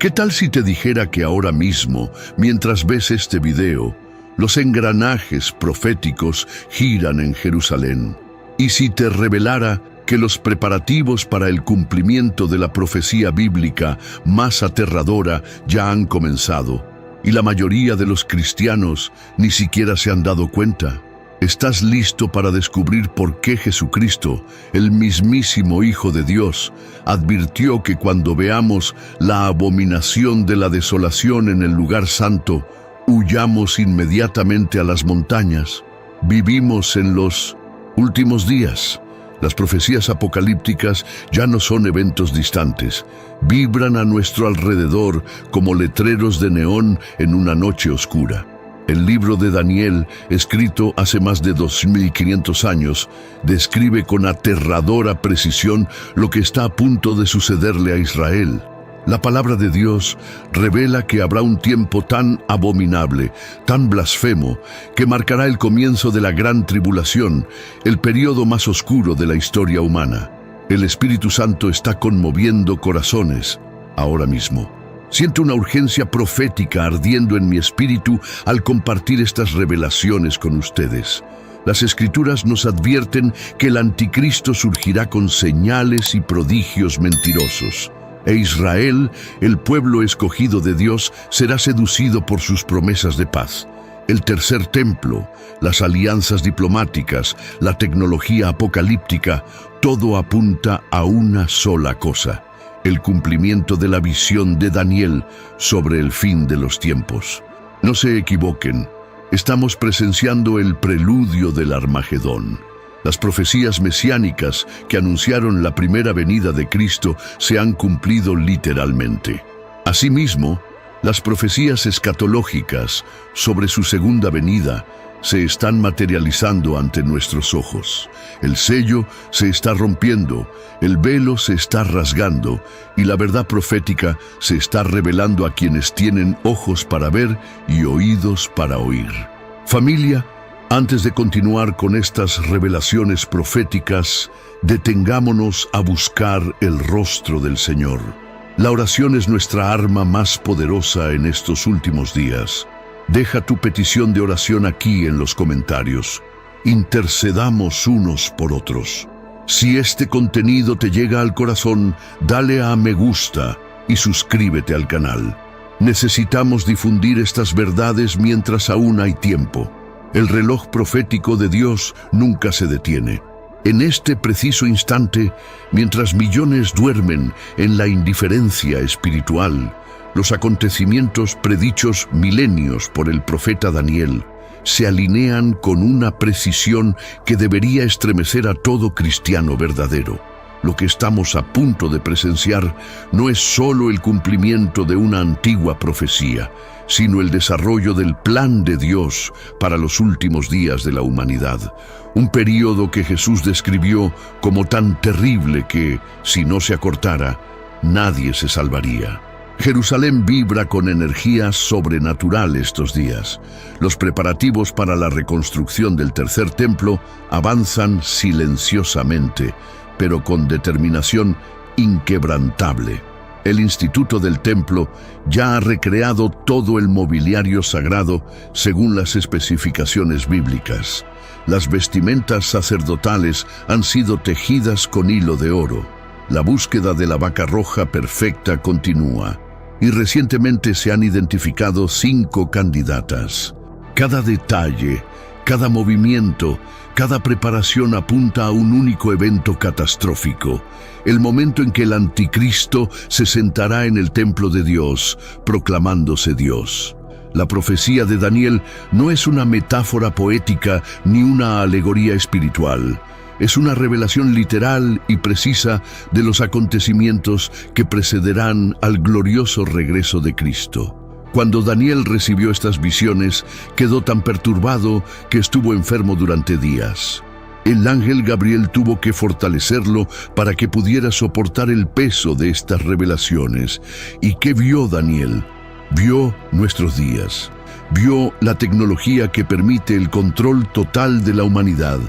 ¿Qué tal si te dijera que ahora mismo, mientras ves este video, los engranajes proféticos giran en Jerusalén? Y si te revelara que los preparativos para el cumplimiento de la profecía bíblica más aterradora ya han comenzado, y la mayoría de los cristianos ni siquiera se han dado cuenta. ¿Estás listo para descubrir por qué Jesucristo, el mismísimo Hijo de Dios, advirtió que cuando veamos la abominación de la desolación en el lugar santo, huyamos inmediatamente a las montañas? Vivimos en los últimos días. Las profecías apocalípticas ya no son eventos distantes. Vibran a nuestro alrededor como letreros de neón en una noche oscura. El libro de Daniel, escrito hace más de 2500 años, describe con aterradora precisión lo que está a punto de sucederle a Israel. La palabra de Dios revela que habrá un tiempo tan abominable, tan blasfemo, que marcará el comienzo de la gran tribulación, el periodo más oscuro de la historia humana. El Espíritu Santo está conmoviendo corazones ahora mismo. Siento una urgencia profética ardiendo en mi espíritu al compartir estas revelaciones con ustedes. Las Escrituras nos advierten que el anticristo surgirá con señales y prodigios mentirosos. E Israel, el pueblo escogido de Dios, será seducido por sus promesas de paz. El tercer templo, las alianzas diplomáticas, la tecnología apocalíptica, todo apunta a una sola cosa: el cumplimiento de la visión de Daniel sobre el fin de los tiempos. No se equivoquen, estamos presenciando el preludio del Armagedón. Las profecías mesiánicas que anunciaron la primera venida de Cristo se han cumplido literalmente. Asimismo, las profecías escatológicas sobre su segunda venida se están materializando ante nuestros ojos. El sello se está rompiendo, el velo se está rasgando y la verdad profética se está revelando a quienes tienen ojos para ver y oídos para oír. Familia, antes de continuar con estas revelaciones proféticas, detengámonos a buscar el rostro del Señor. La oración es nuestra arma más poderosa en estos últimos días. Deja tu petición de oración aquí en los comentarios. Intercedamos unos por otros. Si este contenido te llega al corazón, dale a me gusta y suscríbete al canal. Necesitamos difundir estas verdades mientras aún hay tiempo. El reloj profético de Dios nunca se detiene. En este preciso instante, mientras millones duermen en la indiferencia espiritual, los acontecimientos predichos milenios por el profeta Daniel se alinean con una precisión que debería estremecer a todo cristiano verdadero. Lo que estamos a punto de presenciar no es solo el cumplimiento de una antigua profecía, sino el desarrollo del plan de Dios para los últimos días de la humanidad. Un período que Jesús describió como tan terrible que, si no se acortara, nadie se salvaría. Jerusalén vibra con energía sobrenatural estos días. Los preparativos para la reconstrucción del tercer templo avanzan silenciosamente, pero con determinación inquebrantable. El Instituto del Templo ya ha recreado todo el mobiliario sagrado según las especificaciones bíblicas. Las vestimentas sacerdotales han sido tejidas con hilo de oro. La búsqueda de la vaca roja perfecta continúa. Y recientemente se han identificado 5 candidatas. Cada detalle, cada movimiento, cada preparación apunta a un único evento catastrófico, el momento en que el anticristo se sentará en el templo de Dios, proclamándose Dios. La profecía de Daniel no es una metáfora poética ni una alegoría espiritual. Es una revelación literal y precisa de los acontecimientos que precederán al glorioso regreso de Cristo. Cuando Daniel recibió estas visiones, quedó tan perturbado que estuvo enfermo durante días. El ángel Gabriel tuvo que fortalecerlo para que pudiera soportar el peso de estas revelaciones. ¿Y qué vio Daniel? Vio nuestros días. Vio la tecnología que permite el control total de la humanidad.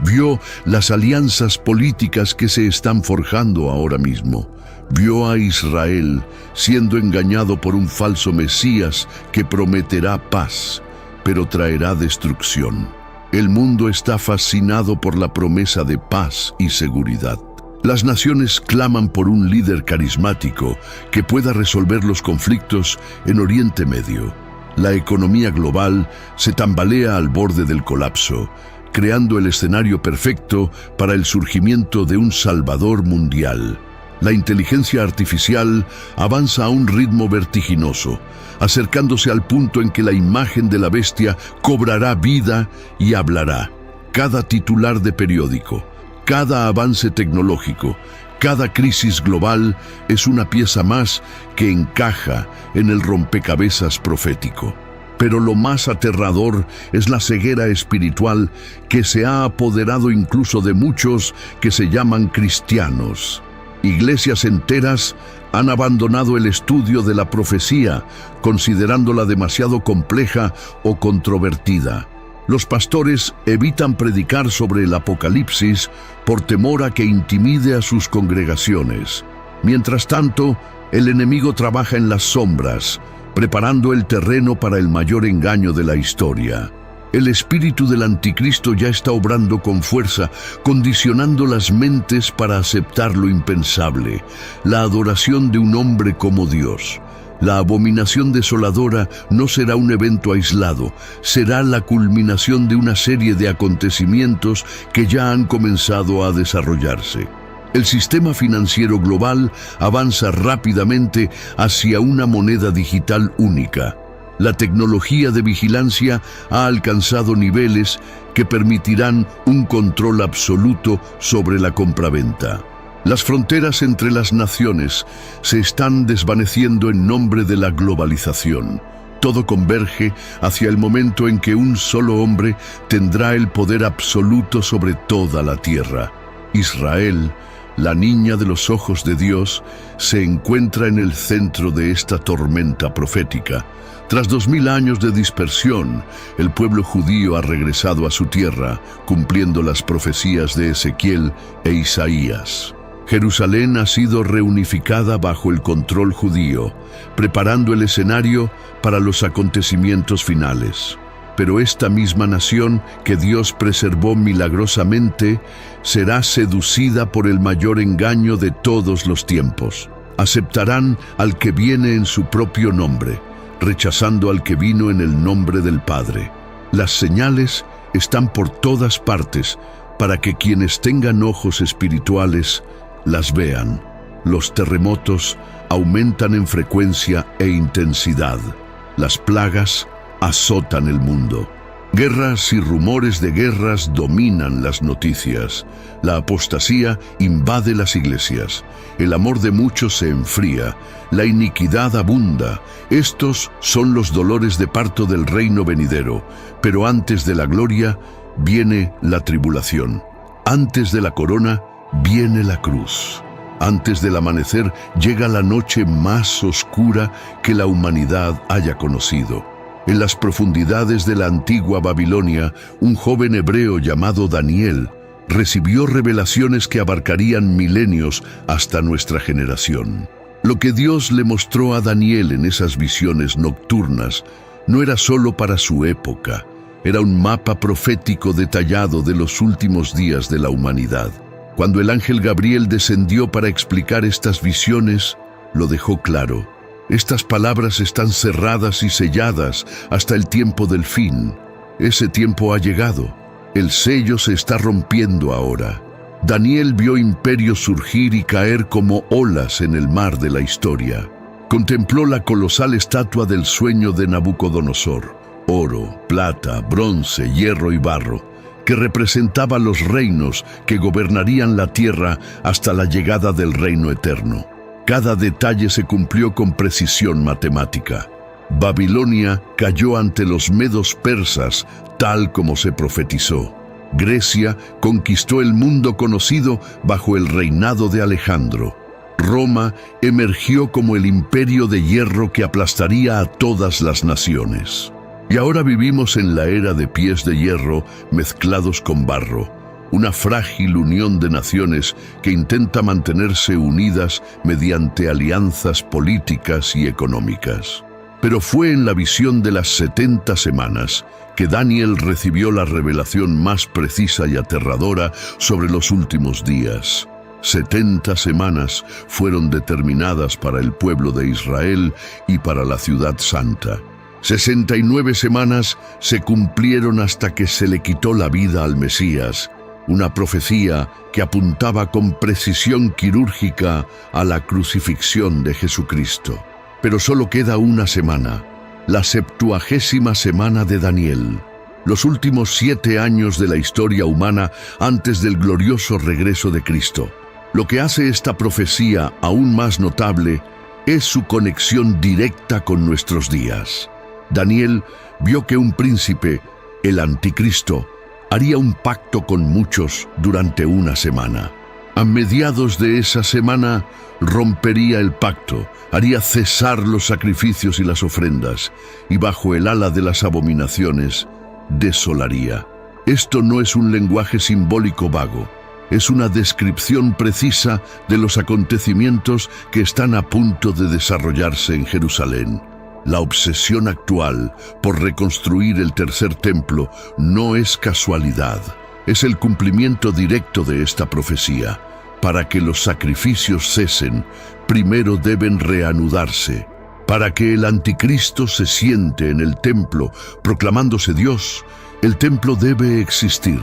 Vio las alianzas políticas que se están forjando ahora mismo. vio a Israel siendo engañado por un falso Mesías que prometerá paz, pero traerá destrucción. El mundo está fascinado por la promesa de paz y seguridad. Las naciones claman por un líder carismático que pueda resolver los conflictos en Oriente Medio. La economía global se tambalea al borde del colapso, creando el escenario perfecto para el surgimiento de un salvador mundial. La inteligencia artificial avanza a un ritmo vertiginoso, acercándose al punto en que la imagen de la bestia cobrará vida y hablará. Cada titular de periódico, cada avance tecnológico, cada crisis global es una pieza más que encaja en el rompecabezas profético. Pero lo más aterrador es la ceguera espiritual que se ha apoderado incluso de muchos que se llaman cristianos. Iglesias enteras han abandonado el estudio de la profecía, considerándola demasiado compleja o controvertida. Los pastores evitan predicar sobre el Apocalipsis por temor a que intimide a sus congregaciones. Mientras tanto, el enemigo trabaja en las sombras, preparando el terreno para el mayor engaño de la historia. El espíritu del anticristo ya está obrando con fuerza, condicionando las mentes para aceptar lo impensable, la adoración de un hombre como Dios. La abominación desoladora no será un evento aislado, será la culminación de una serie de acontecimientos que ya han comenzado a desarrollarse. El sistema financiero global avanza rápidamente hacia una moneda digital única. La tecnología de vigilancia ha alcanzado niveles que permitirán un control absoluto sobre la compraventa. Las fronteras entre las naciones se están desvaneciendo en nombre de la globalización. Todo converge hacia el momento en que un solo hombre tendrá el poder absoluto sobre toda la tierra. Israel, la niña de los ojos de Dios, se encuentra en el centro de esta tormenta profética. Tras 2000 años de dispersión, el pueblo judío ha regresado a su tierra, cumpliendo las profecías de Ezequiel e Isaías. Jerusalén ha sido reunificada bajo el control judío, preparando el escenario para los acontecimientos finales. Pero esta misma nación que Dios preservó milagrosamente será seducida por el mayor engaño de todos los tiempos. Aceptarán al que viene en su propio nombre, rechazando al que vino en el nombre del Padre. Las señales están por todas partes para que quienes tengan ojos espirituales las vean. Los terremotos aumentan en frecuencia e intensidad. Las plagas azotan el mundo. Guerras y rumores de guerras dominan las noticias. La apostasía invade las iglesias. El amor de muchos se enfría. La iniquidad abunda. Estos son los dolores de parto del reino venidero. Pero antes de la gloria viene la tribulación. Antes de la corona viene la cruz. Antes del amanecer llega la noche más oscura que la humanidad haya conocido. En las profundidades de la antigua Babilonia, un joven hebreo llamado Daniel recibió revelaciones que abarcarían milenios hasta nuestra generación. Lo que Dios le mostró a Daniel en esas visiones nocturnas no era solo para su época, era un mapa profético detallado de los últimos días de la humanidad. Cuando el ángel Gabriel descendió para explicar estas visiones, lo dejó claro. Estas palabras están cerradas y selladas hasta el tiempo del fin. Ese tiempo ha llegado. El sello se está rompiendo ahora. Daniel vio imperios surgir y caer como olas en el mar de la historia. Contempló la colosal estatua del sueño de Nabucodonosor, oro, plata, bronce, hierro y barro, que representaba los reinos que gobernarían la tierra hasta la llegada del reino eterno. Cada detalle se cumplió con precisión matemática. Babilonia cayó ante los medos persas, tal como se profetizó. Grecia conquistó el mundo conocido bajo el reinado de Alejandro. Roma emergió como el imperio de hierro que aplastaría a todas las naciones. Y ahora vivimos en la era de pies de hierro mezclados con barro, una frágil unión de naciones que intenta mantenerse unidas mediante alianzas políticas y económicas. Pero fue en la visión de las 70 semanas que Daniel recibió la revelación más precisa y aterradora sobre los últimos días. 70 semanas fueron determinadas para el pueblo de Israel y para la ciudad santa. 69 semanas se cumplieron hasta que se le quitó la vida al Mesías, una profecía que apuntaba con precisión quirúrgica a la crucifixión de Jesucristo. Pero solo queda una semana, la 70ª semana de Daniel, los últimos 7 años de la historia humana antes del glorioso regreso de Cristo. Lo que hace esta profecía aún más notable es su conexión directa con nuestros días. Daniel vio que un príncipe, el anticristo, haría un pacto con muchos durante una semana. A mediados de esa semana rompería el pacto, haría cesar los sacrificios y las ofrendas, y bajo el ala de las abominaciones desolaría. Esto no es un lenguaje simbólico vago, es una descripción precisa de los acontecimientos que están a punto de desarrollarse en Jerusalén. La obsesión actual por reconstruir el tercer templo no es casualidad, es el cumplimiento directo de esta profecía. Para que los sacrificios cesen, primero deben reanudarse. Para que el anticristo se siente en el templo proclamándose Dios, el templo debe existir.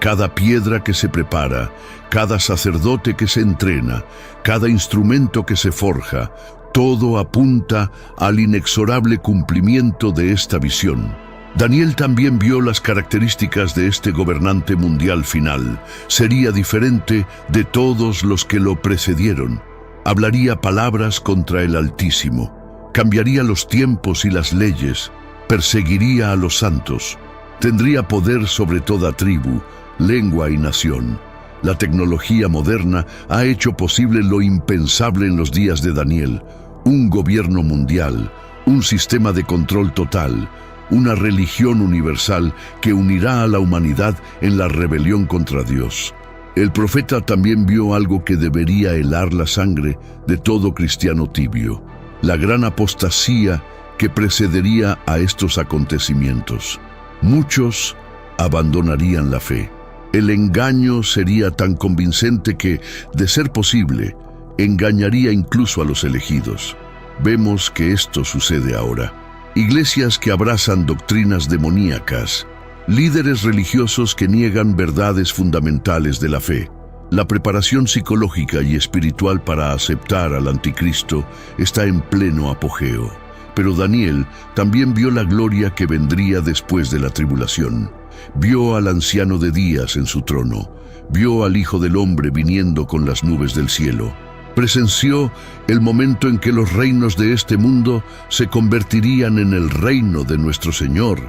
Cada piedra que se prepara, cada sacerdote que se entrena, cada instrumento que se forja, todo apunta al inexorable cumplimiento de esta visión. Daniel también vio las características de este gobernante mundial final. Sería diferente de todos los que lo precedieron. Hablaría palabras contra el Altísimo. Cambiaría los tiempos y las leyes. Perseguiría a los santos. Tendría poder sobre toda tribu, lengua y nación. La tecnología moderna ha hecho posible lo impensable en los días de Daniel. Un gobierno mundial, un sistema de control total, una religión universal que unirá a la humanidad en la rebelión contra Dios. El profeta también vio algo que debería helar la sangre de todo cristiano tibio, la gran apostasía que precedería a estos acontecimientos. Muchos abandonarían la fe. El engaño sería tan convincente que, de ser posible, engañaría incluso a los elegidos. Vemos que esto sucede ahora. Iglesias que abrazan doctrinas demoníacas, líderes religiosos que niegan verdades fundamentales de la fe. La preparación psicológica y espiritual para aceptar al anticristo está en pleno apogeo. Pero Daniel también vio la gloria que vendría después de la tribulación. Vio al anciano de días en su trono, vio al Hijo del Hombre viniendo con las nubes del cielo. Presenció el momento en que los reinos de este mundo se convertirían en el reino de nuestro Señor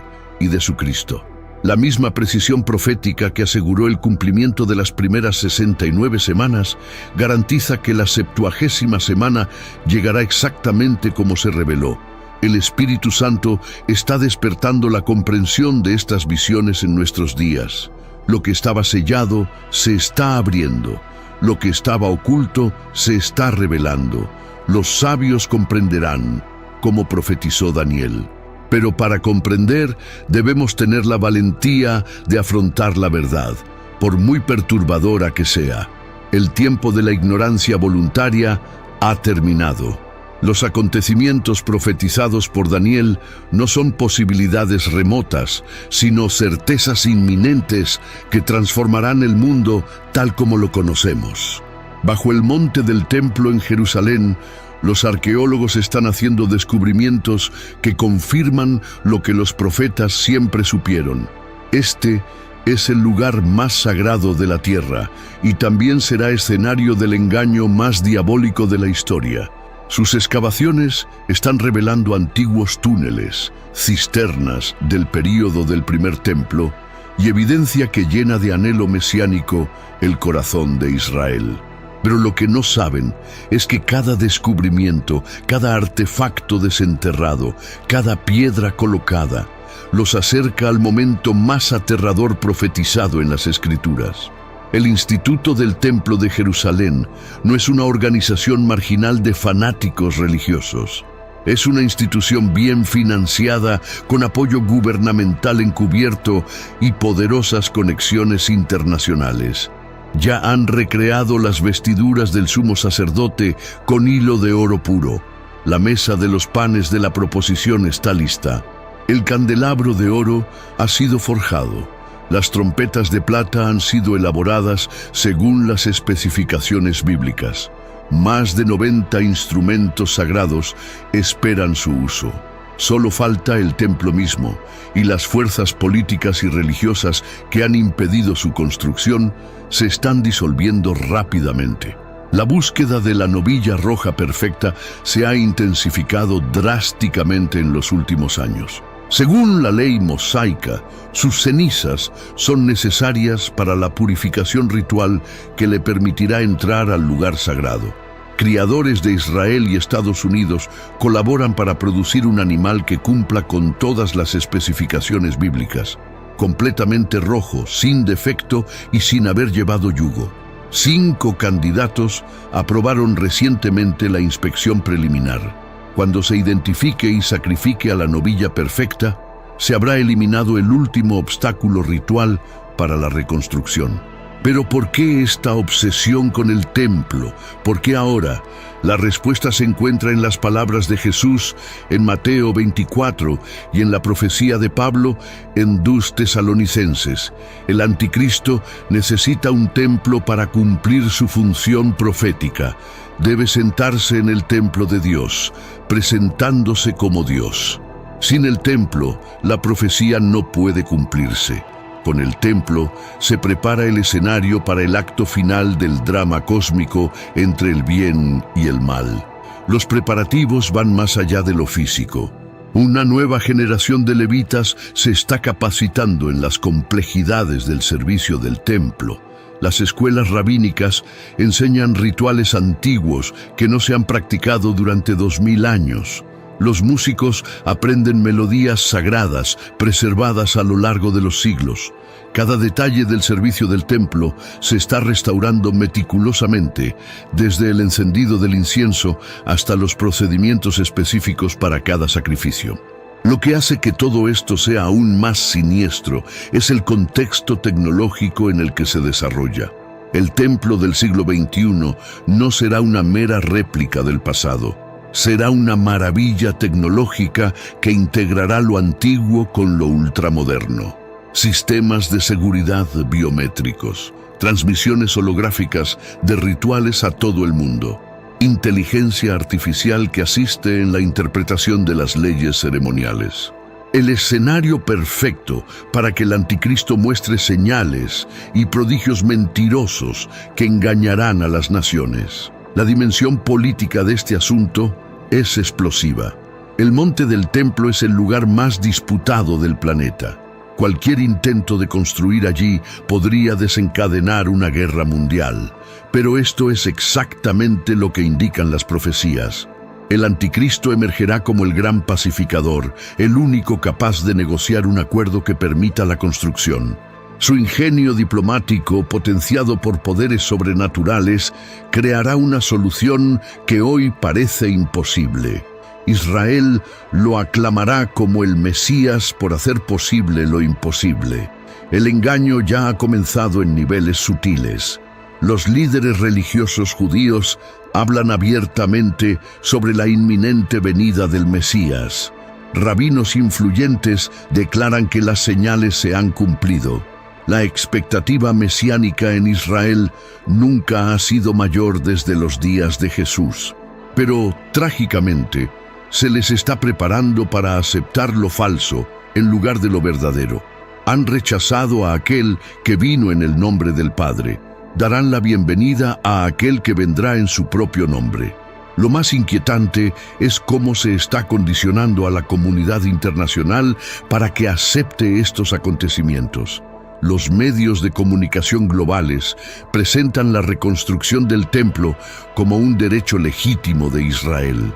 y de su Cristo. La misma precisión profética que aseguró el cumplimiento de las primeras 69 semanas garantiza que la 70ª semana llegará exactamente como se reveló. El Espíritu Santo está despertando la comprensión de estas visiones en nuestros días. Lo que estaba sellado se está abriendo. Lo que estaba oculto se está revelando. Los sabios comprenderán, como profetizó Daniel. Pero para comprender, debemos tener la valentía de afrontar la verdad, por muy perturbadora que sea. El tiempo de la ignorancia voluntaria ha terminado. Los acontecimientos profetizados por Daniel no son posibilidades remotas, sino certezas inminentes que transformarán el mundo tal como lo conocemos. Bajo el monte del templo en Jerusalén, los arqueólogos están haciendo descubrimientos que confirman lo que los profetas siempre supieron. Este es el lugar más sagrado de la tierra y también será escenario del engaño más diabólico de la historia. Sus excavaciones están revelando antiguos túneles, cisternas del período del primer templo y evidencia que llena de anhelo mesiánico el corazón de Israel. Pero lo que no saben es que cada descubrimiento, cada artefacto desenterrado, cada piedra colocada, los acerca al momento más aterrador profetizado en las Escrituras. El Instituto del Templo de Jerusalén no es una organización marginal de fanáticos religiosos. Es una institución bien financiada, con apoyo gubernamental encubierto y poderosas conexiones internacionales. Ya han recreado las vestiduras del sumo sacerdote con hilo de oro puro. La mesa de los panes de la proposición está lista. El candelabro de oro ha sido forjado. Las trompetas de plata han sido elaboradas según las especificaciones bíblicas. Más de 90 instrumentos sagrados esperan su uso. Solo falta el templo mismo, y las fuerzas políticas y religiosas que han impedido su construcción se están disolviendo rápidamente. La búsqueda de la novilla roja perfecta se ha intensificado drásticamente en los últimos años. Según la ley mosaica, sus cenizas son necesarias para la purificación ritual que le permitirá entrar al lugar sagrado. Criadores de Israel y Estados Unidos colaboran para producir un animal que cumpla con todas las especificaciones bíblicas, completamente rojo, sin defecto y sin haber llevado yugo. 5 candidatos aprobaron recientemente la inspección preliminar. Cuando se identifique y sacrifique a la novilla perfecta, se habrá eliminado el último obstáculo ritual para la reconstrucción. Pero ¿por qué esta obsesión con el templo? ¿Por qué ahora? La respuesta se encuentra en las palabras de Jesús en Mateo 24 y en la profecía de Pablo en 2 Tesalonicenses. El anticristo necesita un templo para cumplir su función profética. Debe sentarse en el templo de Dios, presentándose como Dios. Sin el templo, la profecía no puede cumplirse. Con el templo se prepara el escenario para el acto final del drama cósmico entre el bien y el mal. Los preparativos van más allá de lo físico. Una nueva generación de levitas se está capacitando en las complejidades del servicio del templo. Las escuelas rabínicas enseñan rituales antiguos que no se han practicado durante 2000 años. Los músicos aprenden melodías sagradas preservadas a lo largo de los siglos. Cada detalle del servicio del templo se está restaurando meticulosamente, desde el encendido del incienso hasta los procedimientos específicos para cada sacrificio. Lo que hace que todo esto sea aún más siniestro es el contexto tecnológico en el que se desarrolla. El templo del siglo XXI no será una mera réplica del pasado. Será una maravilla tecnológica que integrará lo antiguo con lo ultramoderno. Sistemas de seguridad biométricos, transmisiones holográficas de rituales a todo el mundo, inteligencia artificial que asiste en la interpretación de las leyes ceremoniales. El escenario perfecto para que el anticristo muestre señales y prodigios mentirosos que engañarán a las naciones. La dimensión política de este asunto es explosiva. El monte del templo es el lugar más disputado del planeta. Cualquier intento de construir allí podría desencadenar una guerra mundial. Pero esto es exactamente lo que indican las profecías. El anticristo emergerá como el gran pacificador, el único capaz de negociar un acuerdo que permita la construcción. Su ingenio diplomático, potenciado por poderes sobrenaturales, creará una solución que hoy parece imposible. Israel lo aclamará como el Mesías por hacer posible lo imposible. El engaño ya ha comenzado en niveles sutiles. Los líderes religiosos judíos hablan abiertamente sobre la inminente venida del Mesías. Rabinos influyentes declaran que las señales se han cumplido. La expectativa mesiánica en Israel nunca ha sido mayor desde los días de Jesús. Pero, trágicamente, se les está preparando para aceptar lo falso en lugar de lo verdadero. Han rechazado a aquel que vino en el nombre del Padre. Darán la bienvenida a aquel que vendrá en su propio nombre. Lo más inquietante es cómo se está condicionando a la comunidad internacional para que acepte estos acontecimientos. Los medios de comunicación globales presentan la reconstrucción del templo como un derecho legítimo de Israel.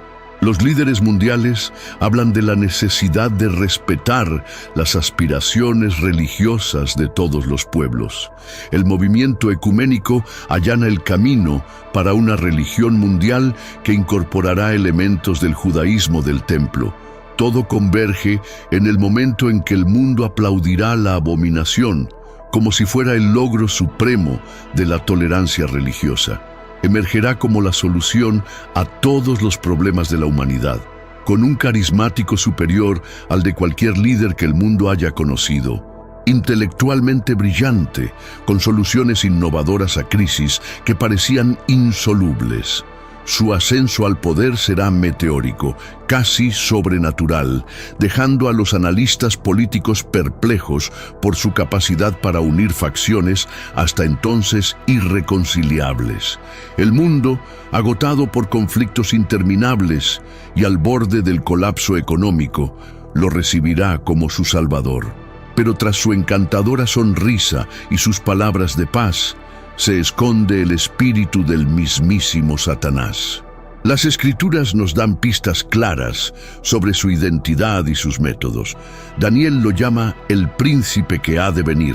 Los líderes mundiales hablan de la necesidad de respetar las aspiraciones religiosas de todos los pueblos. El movimiento ecuménico allana el camino para una religión mundial que incorporará elementos del judaísmo del templo. Todo converge en el momento en que el mundo aplaudirá la abominación, como si fuera el logro supremo de la tolerancia religiosa. Emergerá como la solución a todos los problemas de la humanidad, con un carismático superior al de cualquier líder que el mundo haya conocido. Intelectualmente brillante, con soluciones innovadoras a crisis que parecían insolubles. Su ascenso al poder será meteórico, casi sobrenatural, dejando a los analistas políticos perplejos por su capacidad para unir facciones hasta entonces irreconciliables. El mundo, agotado por conflictos interminables y al borde del colapso económico, lo recibirá como su salvador. Pero tras su encantadora sonrisa y sus palabras de paz, se esconde el espíritu del mismísimo Satanás. Las Escrituras nos dan pistas claras sobre su identidad y sus métodos. Daniel lo llama el príncipe que ha de venir,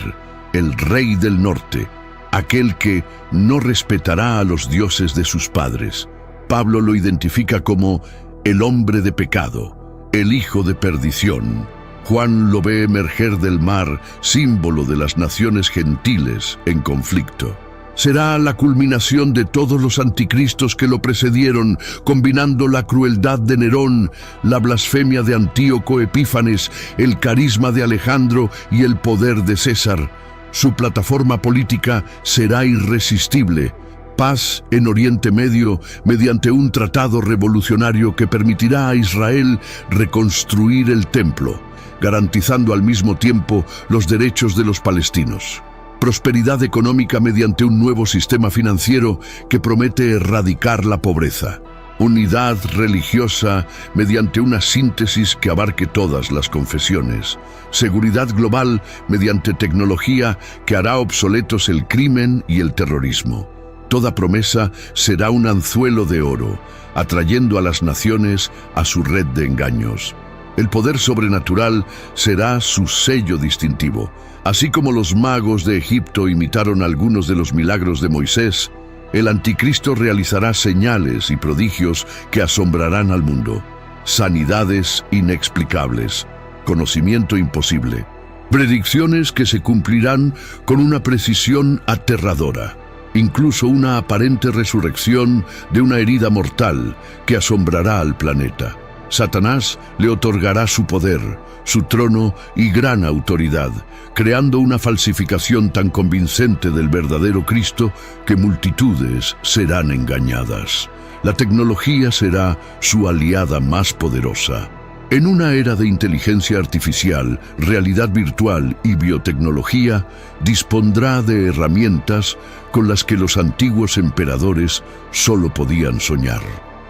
el rey del norte, aquel que no respetará a los dioses de sus padres. Pablo lo identifica como el hombre de pecado, el hijo de perdición. Juan lo ve emerger del mar, símbolo de las naciones gentiles en conflicto. Será la culminación de todos los anticristos que lo precedieron, combinando la crueldad de Nerón, la blasfemia de Antíoco Epífanes, el carisma de Alejandro y el poder de César. Su plataforma política será irresistible. Paz en Oriente Medio mediante un tratado revolucionario que permitirá a Israel reconstruir el templo, garantizando al mismo tiempo los derechos de los palestinos. Prosperidad económica mediante un nuevo sistema financiero que promete erradicar la pobreza. Unidad religiosa mediante una síntesis que abarque todas las confesiones. Seguridad global mediante tecnología que hará obsoletos el crimen y el terrorismo. Toda promesa será un anzuelo de oro, atrayendo a las naciones a su red de engaños. El poder sobrenatural será su sello distintivo. Así como los magos de Egipto imitaron algunos de los milagros de Moisés, el anticristo realizará señales y prodigios que asombrarán al mundo. Sanidades inexplicables, conocimiento imposible, predicciones que se cumplirán con una precisión aterradora. Incluso una aparente resurrección de una herida mortal que asombrará al planeta. Satanás le otorgará su poder, su trono y gran autoridad, creando una falsificación tan convincente del verdadero Cristo que multitudes serán engañadas. La tecnología será su aliada más poderosa. En una era de inteligencia artificial, realidad virtual y biotecnología, dispondrá de herramientas con las que los antiguos emperadores solo podían soñar.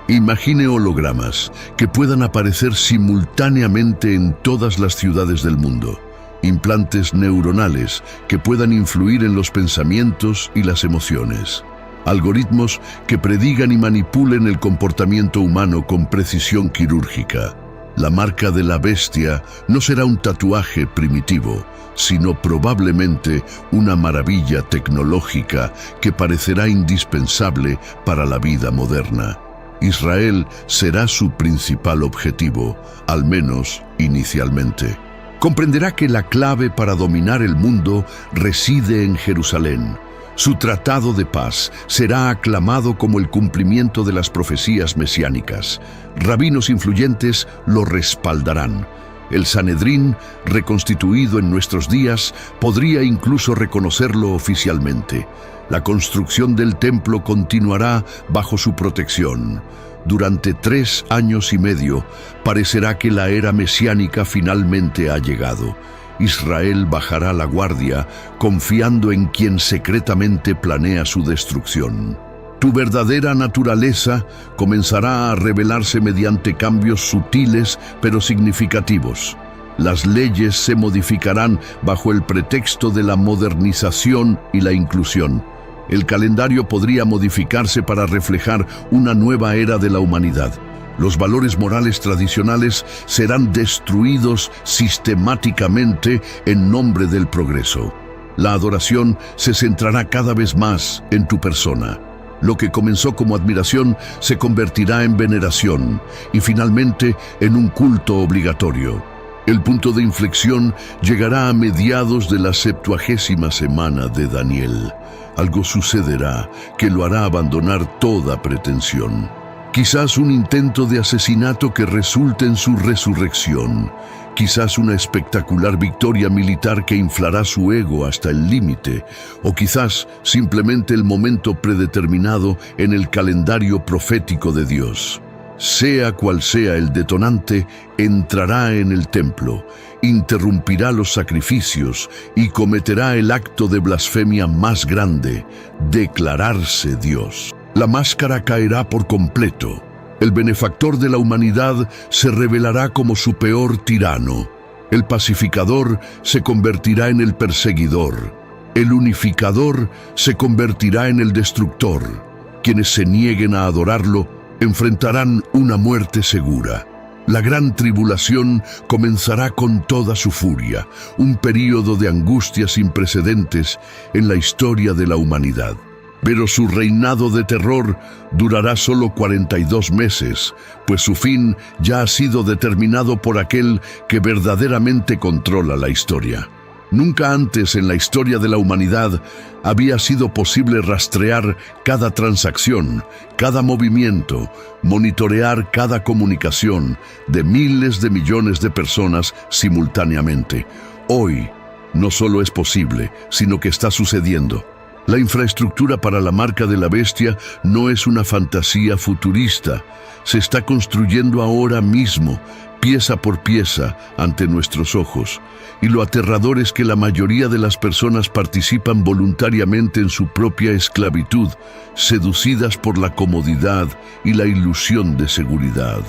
Imagine hologramas que puedan aparecer simultáneamente en todas las ciudades del mundo. Implantes neuronales que puedan influir en los pensamientos y las emociones. Algoritmos que predigan y manipulen el comportamiento humano con precisión quirúrgica. La marca de la bestia no será un tatuaje primitivo, sino probablemente una maravilla tecnológica que parecerá indispensable para la vida moderna. Israel será su principal objetivo, al menos inicialmente. Comprenderá que la clave para dominar el mundo reside en Jerusalén. Su tratado de paz será aclamado como el cumplimiento de las profecías mesiánicas. Rabinos influyentes lo respaldarán. El Sanedrín, reconstituido en nuestros días, podría incluso reconocerlo oficialmente. La construcción del templo continuará bajo su protección. Durante 3 años y medio, parecerá que la era mesiánica finalmente ha llegado. Israel bajará la guardia, confiando en quien secretamente planea su destrucción. Tu verdadera naturaleza comenzará a revelarse mediante cambios sutiles pero significativos. Las leyes se modificarán bajo el pretexto de la modernización y la inclusión. El calendario podría modificarse para reflejar una nueva era de la humanidad. Los valores morales tradicionales serán destruidos sistemáticamente en nombre del progreso. La adoración se centrará cada vez más en tu persona. Lo que comenzó como admiración se convertirá en veneración y finalmente en un culto obligatorio. El punto de inflexión llegará a mediados de la 70ª semana de Daniel. Algo sucederá que lo hará abandonar toda pretensión. Quizás un intento de asesinato que resulte en su resurrección. Quizás una espectacular victoria militar que inflará su ego hasta el límite. O quizás simplemente el momento predeterminado en el calendario profético de Dios. Sea cual sea el detonante, entrará en el templo, interrumpirá los sacrificios y cometerá el acto de blasfemia más grande: declararse Dios. La máscara caerá por completo. El benefactor de la humanidad se revelará como su peor tirano. El pacificador se convertirá en el perseguidor. El unificador se convertirá en el destructor. Quienes se nieguen a adorarlo enfrentarán una muerte segura. La gran tribulación comenzará con toda su furia, un período de angustia sin precedentes en la historia de la humanidad. Pero su reinado de terror durará solo 42 meses, pues su fin ya ha sido determinado por aquel que verdaderamente controla la historia. Nunca antes en la historia de la humanidad había sido posible rastrear cada transacción, cada movimiento, monitorear cada comunicación de miles de millones de personas simultáneamente. Hoy no solo es posible, sino que está sucediendo. La infraestructura para la marca de la bestia no es una fantasía futurista. Se está construyendo ahora mismo, pieza por pieza, ante nuestros ojos. Y lo aterrador es que la mayoría de las personas participan voluntariamente en su propia esclavitud, seducidas por la comodidad y la ilusión de seguridad.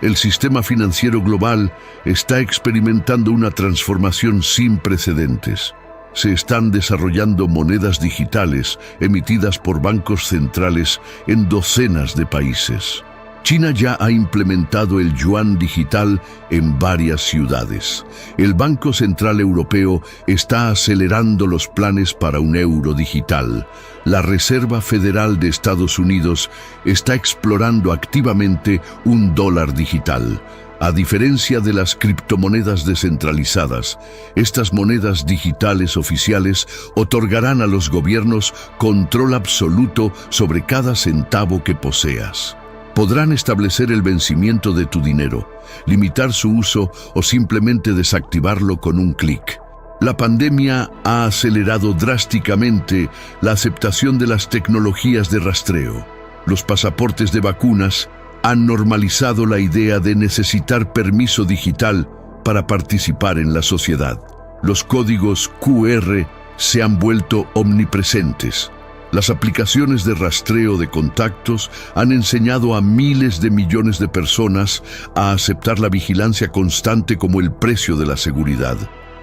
El sistema financiero global está experimentando una transformación sin precedentes. Se están desarrollando monedas digitales emitidas por bancos centrales en docenas de países. China ya ha implementado el yuan digital en varias ciudades. El Banco Central Europeo está acelerando los planes para un euro digital. La Reserva Federal de Estados Unidos está explorando activamente un dólar digital. A diferencia de las criptomonedas descentralizadas, estas monedas digitales oficiales otorgarán a los gobiernos control absoluto sobre cada centavo que poseas. Podrán establecer el vencimiento de tu dinero, limitar su uso o simplemente desactivarlo con un clic. La pandemia ha acelerado drásticamente la aceptación de las tecnologías de rastreo. Los pasaportes de vacunas han normalizado la idea de necesitar permiso digital para participar en la sociedad. Los códigos QR se han vuelto omnipresentes. Las aplicaciones de rastreo de contactos han enseñado a miles de millones de personas a aceptar la vigilancia constante como el precio de la seguridad.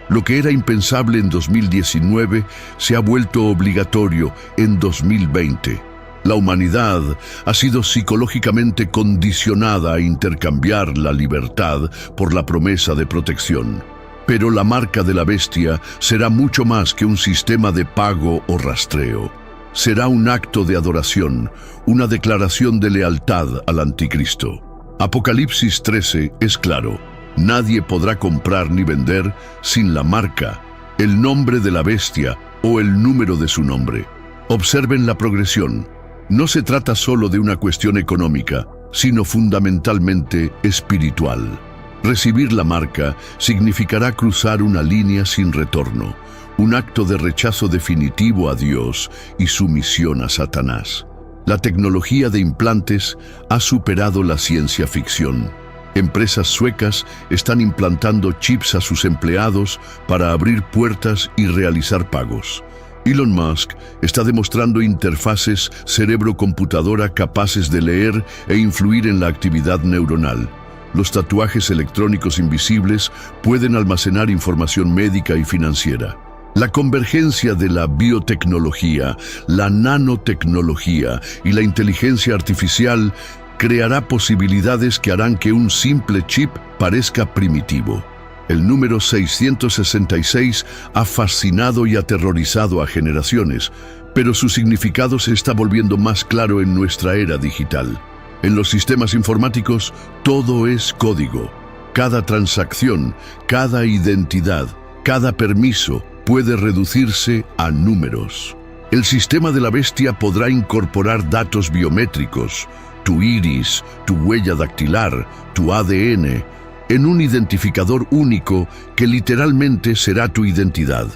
Lo que era impensable en 2019 se ha vuelto obligatorio en 2020. La humanidad ha sido psicológicamente condicionada a intercambiar la libertad por la promesa de protección. Pero la marca de la bestia será mucho más que un sistema de pago o rastreo. Será un acto de adoración, una declaración de lealtad al anticristo. Apocalipsis 13 es claro: nadie podrá comprar ni vender sin la marca, el nombre de la bestia o el número de su nombre. Observen la progresión. No se trata solo de una cuestión económica, sino fundamentalmente espiritual. Recibir la marca significará cruzar una línea sin retorno, un acto de rechazo definitivo a Dios y sumisión a Satanás. La tecnología de implantes ha superado la ciencia ficción. Empresas suecas están implantando chips a sus empleados para abrir puertas y realizar pagos. Elon Musk está demostrando interfaces cerebro-computadora capaces de leer e influir en la actividad neuronal. Los tatuajes electrónicos invisibles pueden almacenar información médica y financiera. La convergencia de la biotecnología, la nanotecnología y la inteligencia artificial creará posibilidades que harán que un simple chip parezca primitivo. El número 666 ha fascinado y aterrorizado a generaciones, pero su significado se está volviendo más claro en nuestra era digital. En los sistemas informáticos, todo es código. Cada transacción, cada identidad, cada permiso puede reducirse a números. El sistema de la bestia podrá incorporar datos biométricos, tu iris, tu huella dactilar, tu ADN, en un identificador único que literalmente será tu identidad.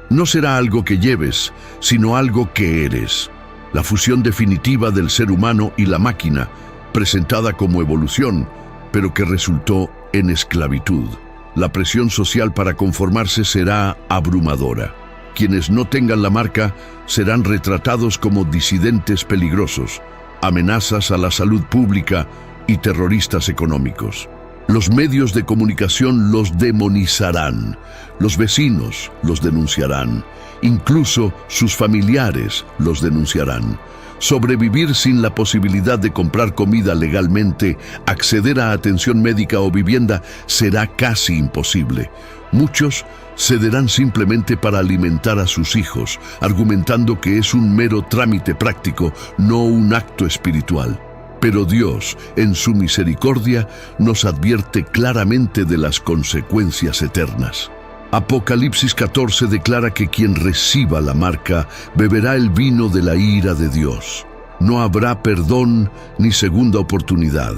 No será algo que lleves, sino algo que eres. La fusión definitiva del ser humano y la máquina, presentada como evolución, pero que resultó en esclavitud. La presión social para conformarse será abrumadora. Quienes no tengan la marca serán retratados como disidentes peligrosos, amenazas a la salud pública y terroristas económicos. Los medios de comunicación los demonizarán, los vecinos los denunciarán, incluso sus familiares los denunciarán. Sobrevivir sin la posibilidad de comprar comida legalmente, acceder a atención médica o vivienda será casi imposible. Muchos cederán simplemente para alimentar a sus hijos, argumentando que es un mero trámite práctico, no un acto espiritual. Pero Dios, en su misericordia, nos advierte claramente de las consecuencias eternas. Apocalipsis 14 declara que quien reciba la marca beberá el vino de la ira de Dios. No habrá perdón ni segunda oportunidad.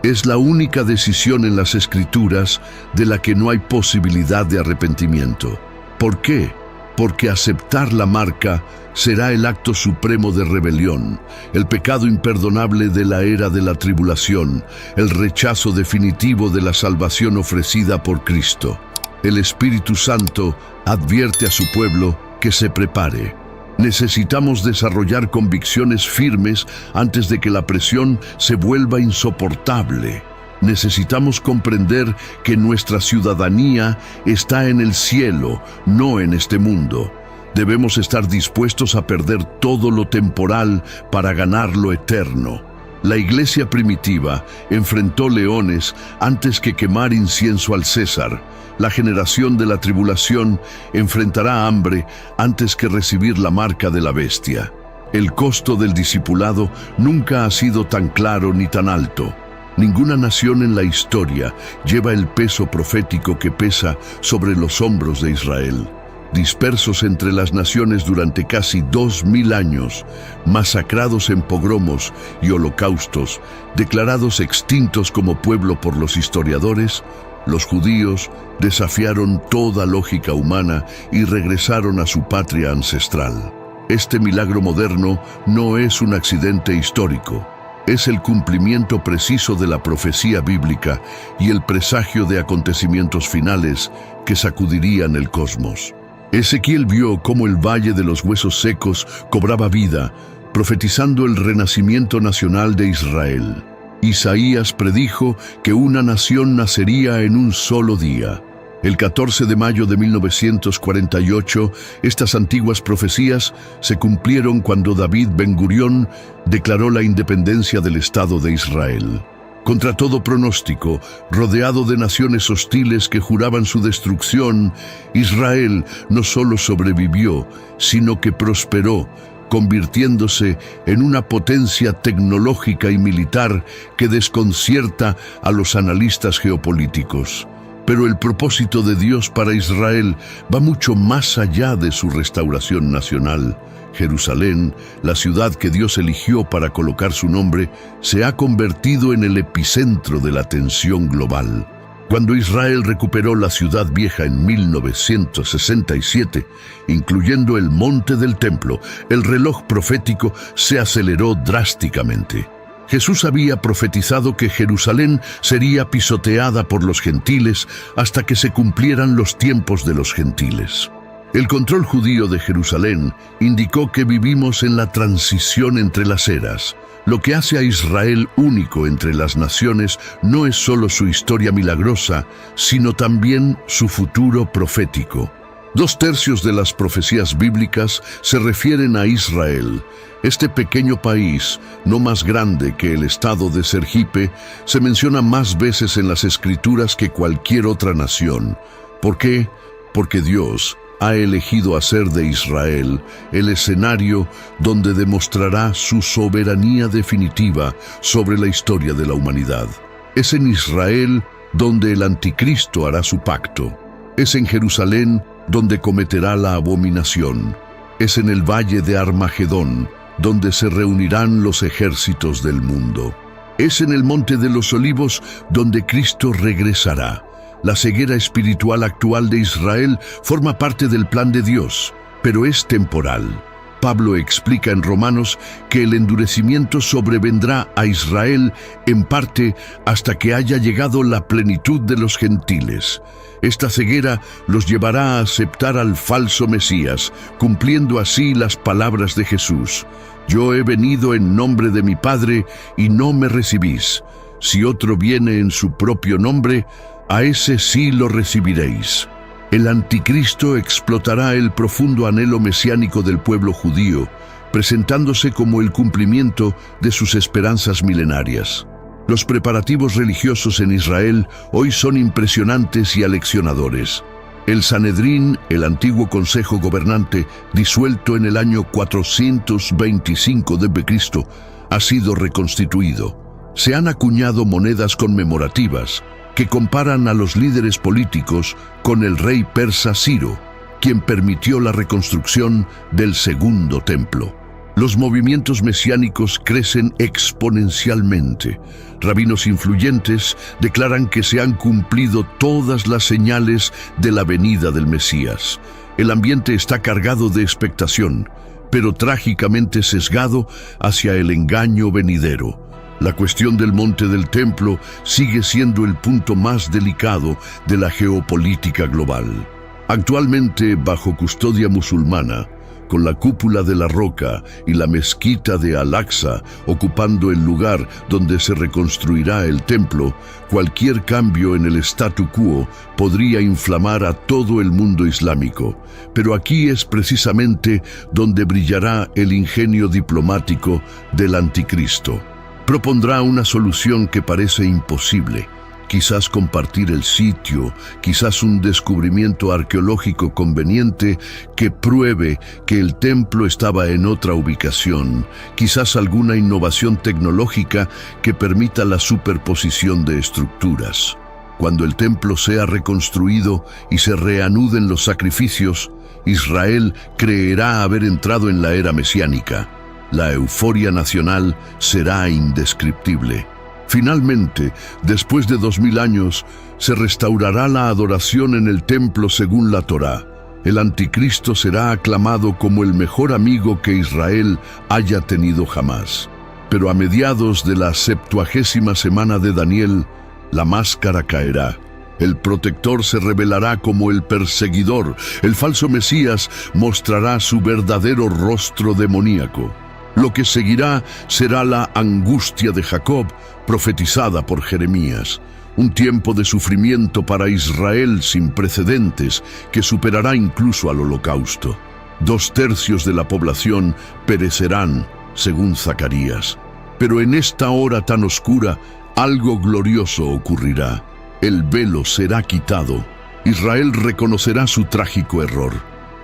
Es la única decisión en las Escrituras de la que no hay posibilidad de arrepentimiento. ¿Por qué? Porque aceptar la marca será el acto supremo de rebelión, el pecado imperdonable de la era de la tribulación, el rechazo definitivo de la salvación ofrecida por Cristo. El Espíritu Santo advierte a su pueblo que se prepare. Necesitamos desarrollar convicciones firmes antes de que la presión se vuelva insoportable. Necesitamos comprender que nuestra ciudadanía está en el cielo, no en este mundo. Debemos estar dispuestos a perder todo lo temporal para ganar lo eterno. La iglesia primitiva enfrentó leones antes que quemar incienso al César. La generación de la tribulación enfrentará hambre antes que recibir la marca de la bestia. El costo del discipulado nunca ha sido tan claro ni tan alto. Ninguna nación en la historia lleva el peso profético que pesa sobre los hombros de Israel. Dispersos entre las naciones durante casi 2000 años, masacrados en pogromos y holocaustos, declarados extintos como pueblo por los historiadores, los judíos desafiaron toda lógica humana y regresaron a su patria ancestral. Este milagro moderno no es un accidente histórico. Es el cumplimiento preciso de la profecía bíblica y el presagio de acontecimientos finales que sacudirían el cosmos. Ezequiel vio cómo el valle de los huesos secos cobraba vida, profetizando el renacimiento nacional de Israel. Isaías predijo que una nación nacería en un solo día. El 14 de mayo de 1948, estas antiguas profecías se cumplieron cuando David Ben-Gurión declaró la independencia del Estado de Israel. Contra todo pronóstico, rodeado de naciones hostiles que juraban su destrucción, Israel no solo sobrevivió, sino que prosperó, convirtiéndose en una potencia tecnológica y militar que desconcierta a los analistas geopolíticos. Pero el propósito de Dios para Israel va mucho más allá de su restauración nacional. Jerusalén, la ciudad que Dios eligió para colocar su nombre, se ha convertido en el epicentro de la tensión global. Cuando Israel recuperó la ciudad vieja en 1967, incluyendo el monte del templo, el reloj profético se aceleró drásticamente. Jesús había profetizado que Jerusalén sería pisoteada por los gentiles hasta que se cumplieran los tiempos de los gentiles. El control judío de Jerusalén indicó que vivimos en la transición entre las eras. Lo que hace a Israel único entre las naciones no es solo su historia milagrosa, sino también su futuro profético. 2/3 de las profecías bíblicas se refieren a Israel. Este pequeño país, no más grande que el estado de Sergipe, se menciona más veces en las Escrituras que cualquier otra nación. ¿Por qué? Porque Dios ha elegido hacer de Israel el escenario donde demostrará su soberanía definitiva sobre la historia de la humanidad. Es en Israel donde el anticristo hará su pacto. Es en Jerusalén donde cometerá la abominación. Es en el valle de Armagedón donde se reunirán los ejércitos del mundo. Es en el monte de los Olivos donde Cristo regresará. La ceguera espiritual actual de Israel forma parte del plan de Dios, pero es temporal. Pablo explica en Romanos que el endurecimiento sobrevendrá a Israel en parte hasta que haya llegado la plenitud de los gentiles. Esta ceguera los llevará a aceptar al falso Mesías, cumpliendo así las palabras de Jesús: «Yo he venido en nombre de mi Padre y no me recibís. Si otro viene en su propio nombre, a ese sí lo recibiréis». El anticristo explotará el profundo anhelo mesiánico del pueblo judío, presentándose como el cumplimiento de sus esperanzas milenarias. Los preparativos religiosos en Israel hoy son impresionantes y aleccionadores. El Sanedrín, el antiguo consejo gobernante, disuelto en el año 425 d.C., ha sido reconstituido. Se han acuñado monedas conmemorativas que comparan a los líderes políticos con el rey persa Ciro, quien permitió la reconstrucción del segundo templo. Los movimientos mesiánicos crecen exponencialmente. Rabinos influyentes declaran que se han cumplido todas las señales de la venida del Mesías. El ambiente está cargado de expectación, pero trágicamente sesgado hacia el engaño venidero. La cuestión del monte del templo sigue siendo el punto más delicado de la geopolítica global. Actualmente, bajo custodia musulmana, con la cúpula de la roca y la mezquita de Al-Aqsa ocupando el lugar donde se reconstruirá el templo, cualquier cambio en el statu quo podría inflamar a todo el mundo islámico. Pero aquí es precisamente donde brillará el ingenio diplomático del anticristo. Propondrá una solución que parece imposible. Quizás compartir el sitio, quizás un descubrimiento arqueológico conveniente que pruebe que el templo estaba en otra ubicación, quizás alguna innovación tecnológica que permita la superposición de estructuras. Cuando el templo sea reconstruido y se reanuden los sacrificios, Israel creerá haber entrado en la era mesiánica. La euforia nacional será indescriptible. Finalmente, después de 2000 años, se restaurará la adoración en el templo según la Torá. El anticristo será aclamado como el mejor amigo que Israel haya tenido jamás. Pero a mediados de la 70ª semana de Daniel, la máscara caerá. El protector se revelará como el perseguidor. El falso Mesías mostrará su verdadero rostro demoníaco. Lo que seguirá será la angustia de Jacob, profetizada por Jeremías. Un tiempo de sufrimiento para Israel sin precedentes que superará incluso al Holocausto. 2/3 de la población perecerán, según Zacarías. Pero en esta hora tan oscura, algo glorioso ocurrirá. El velo será quitado. Israel reconocerá su trágico error.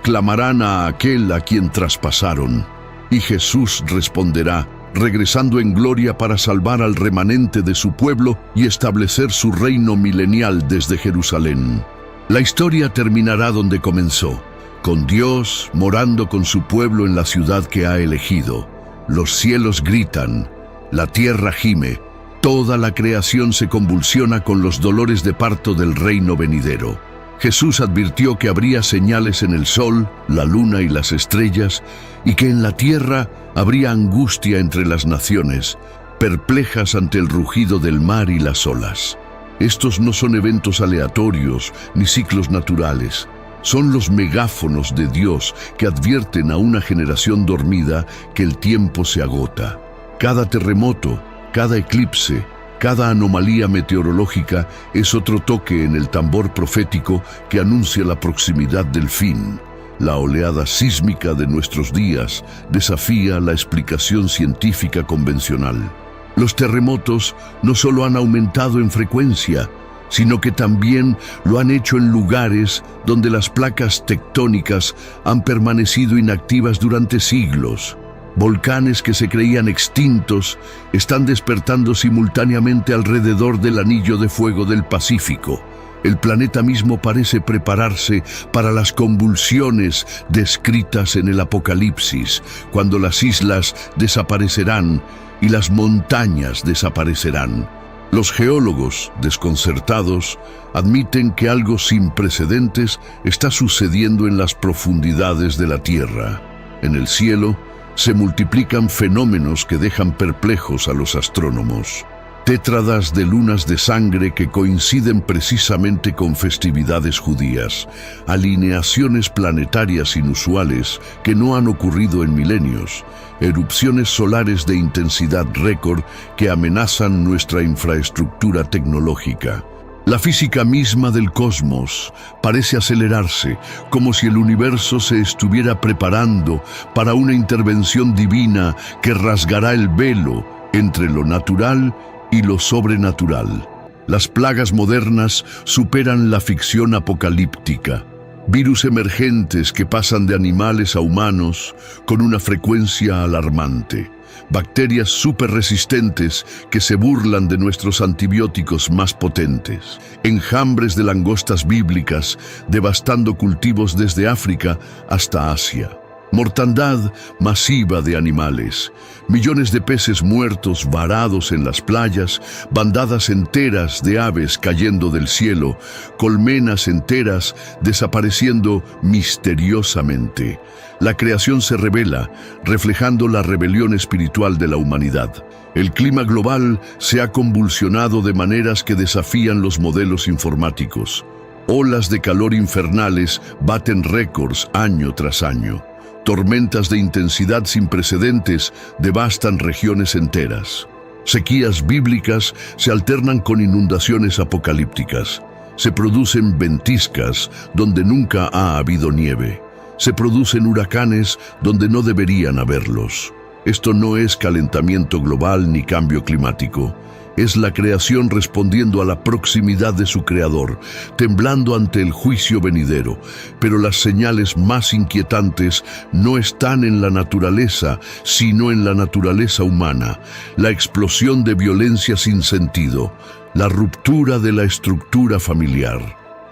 Clamarán a aquel a quien traspasaron. Y Jesús responderá, regresando en gloria para salvar al remanente de su pueblo y establecer su reino milenial desde Jerusalén. La historia terminará donde comenzó, con Dios morando con su pueblo en la ciudad que ha elegido. Los cielos gritan, la tierra gime, toda la creación se convulsiona con los dolores de parto del reino venidero. Jesús advirtió que habría señales en el sol, la luna y las estrellas, y que en la tierra habría angustia entre las naciones, perplejas ante el rugido del mar y las olas. Estos no son eventos aleatorios ni ciclos naturales. Son los megáfonos de Dios que advierten a una generación dormida que el tiempo se agota. Cada terremoto, cada eclipse, Cada anomalía meteorológica es otro toque en el tambor profético que anuncia la proximidad del fin. La oleada sísmica de nuestros días desafía la explicación científica convencional. Los terremotos no solo han aumentado en frecuencia, sino que también lo han hecho en lugares donde las placas tectónicas han permanecido inactivas durante siglos. Volcanes que se creían extintos están despertando simultáneamente alrededor del anillo de fuego del Pacífico. El planeta mismo parece prepararse para las convulsiones descritas en el Apocalipsis, cuando las islas desaparecerán y las montañas desaparecerán. Los geólogos, desconcertados, admiten que algo sin precedentes está sucediendo en las profundidades de la Tierra. En el cielo se multiplican fenómenos que dejan perplejos a los astrónomos. Tétradas de lunas de sangre que coinciden precisamente con festividades judías, alineaciones planetarias inusuales que no han ocurrido en milenios, erupciones solares de intensidad récord que amenazan nuestra infraestructura tecnológica. La física misma del cosmos parece acelerarse, como si el universo se estuviera preparando para una intervención divina que rasgará el velo entre lo natural y lo sobrenatural. Las plagas modernas superan la ficción apocalíptica. Virus emergentes que pasan de animales a humanos con una frecuencia alarmante. Bacterias superresistentes que se burlan de nuestros antibióticos más potentes. Enjambres de langostas bíblicas devastando cultivos desde África hasta Asia. Mortandad masiva de animales, millones de peces muertos varados en las playas, bandadas enteras de aves cayendo del cielo, colmenas enteras desapareciendo misteriosamente. La creación se revela, reflejando la rebelión espiritual de la humanidad. El clima global se ha convulsionado de maneras que desafían los modelos informáticos. Olas de calor infernales baten récords año tras año. Tormentas de intensidad sin precedentes devastan regiones enteras. Sequías bíblicas se alternan con inundaciones apocalípticas. Se producen ventiscas donde nunca ha habido nieve. Se producen huracanes donde no deberían haberlos. Esto no es calentamiento global ni cambio climático. Es la creación respondiendo a la proximidad de su creador, temblando ante el juicio venidero. Pero las señales más inquietantes no están en la naturaleza, sino en la naturaleza humana. La explosión de violencia sin sentido, la ruptura de la estructura familiar.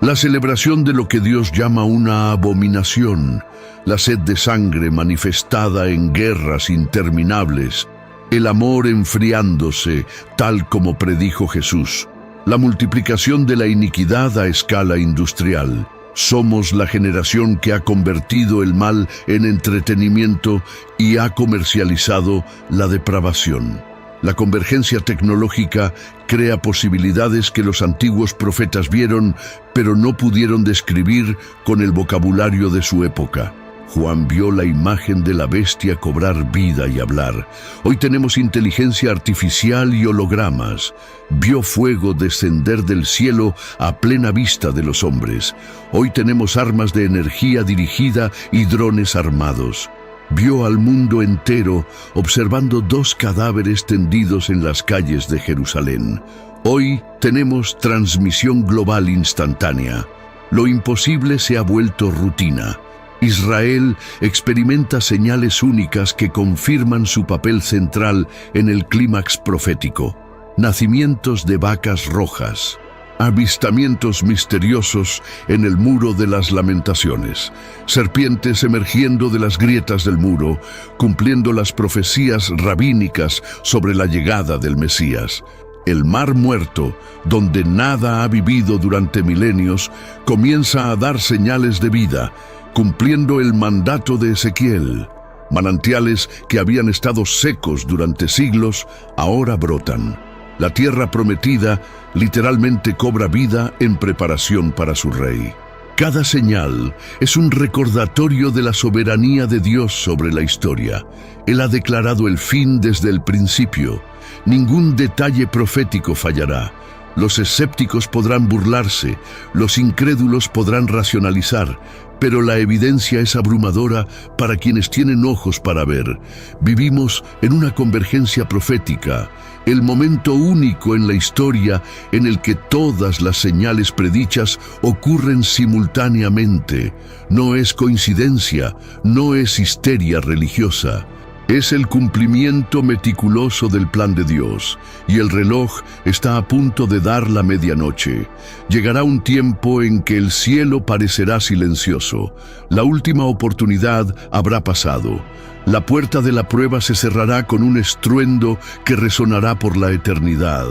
La celebración de lo que Dios llama una abominación, la sed de sangre manifestada en guerras interminables, el amor enfriándose, tal como predijo Jesús, la multiplicación de la iniquidad a escala industrial. Somos la generación que ha convertido el mal en entretenimiento y ha comercializado la depravación. La convergencia tecnológica crea posibilidades que los antiguos profetas vieron, pero no pudieron describir con el vocabulario de su época. Juan vio la imagen de la bestia cobrar vida y hablar. Hoy tenemos inteligencia artificial y hologramas. Vio fuego descender del cielo a plena vista de los hombres. Hoy tenemos armas de energía dirigida y drones armados. Vio al mundo entero observando 2 cadáveres tendidos en las calles de Jerusalén. Hoy tenemos transmisión global instantánea. Lo imposible se ha vuelto rutina. Israel experimenta señales únicas que confirman su papel central en el clímax profético. Nacimientos de vacas rojas. Avistamientos misteriosos en el muro de las lamentaciones. Serpientes emergiendo de las grietas del muro, cumpliendo las profecías rabínicas sobre la llegada del Mesías. El mar muerto, donde nada ha vivido durante milenios, comienza a dar señales de vida, cumpliendo el mandato de Ezequiel. Manantiales que habían estado secos durante siglos, ahora brotan. La tierra prometida literalmente cobra vida en preparación para su rey. Cada señal es un recordatorio de la soberanía de Dios sobre la historia. Él ha declarado el fin desde el principio. Ningún detalle profético fallará. Los escépticos podrán burlarse, los incrédulos podrán racionalizar, pero la evidencia es abrumadora para quienes tienen ojos para ver. Vivimos en una convergencia profética, el momento único en la historia en el que todas las señales predichas ocurren simultáneamente. No es coincidencia, no es histeria religiosa. Es el cumplimiento meticuloso del plan de Dios, y el reloj está a punto de dar la medianoche. Llegará un tiempo en que el cielo parecerá silencioso. La última oportunidad habrá pasado. La puerta de la prueba se cerrará con un estruendo que resonará por la eternidad.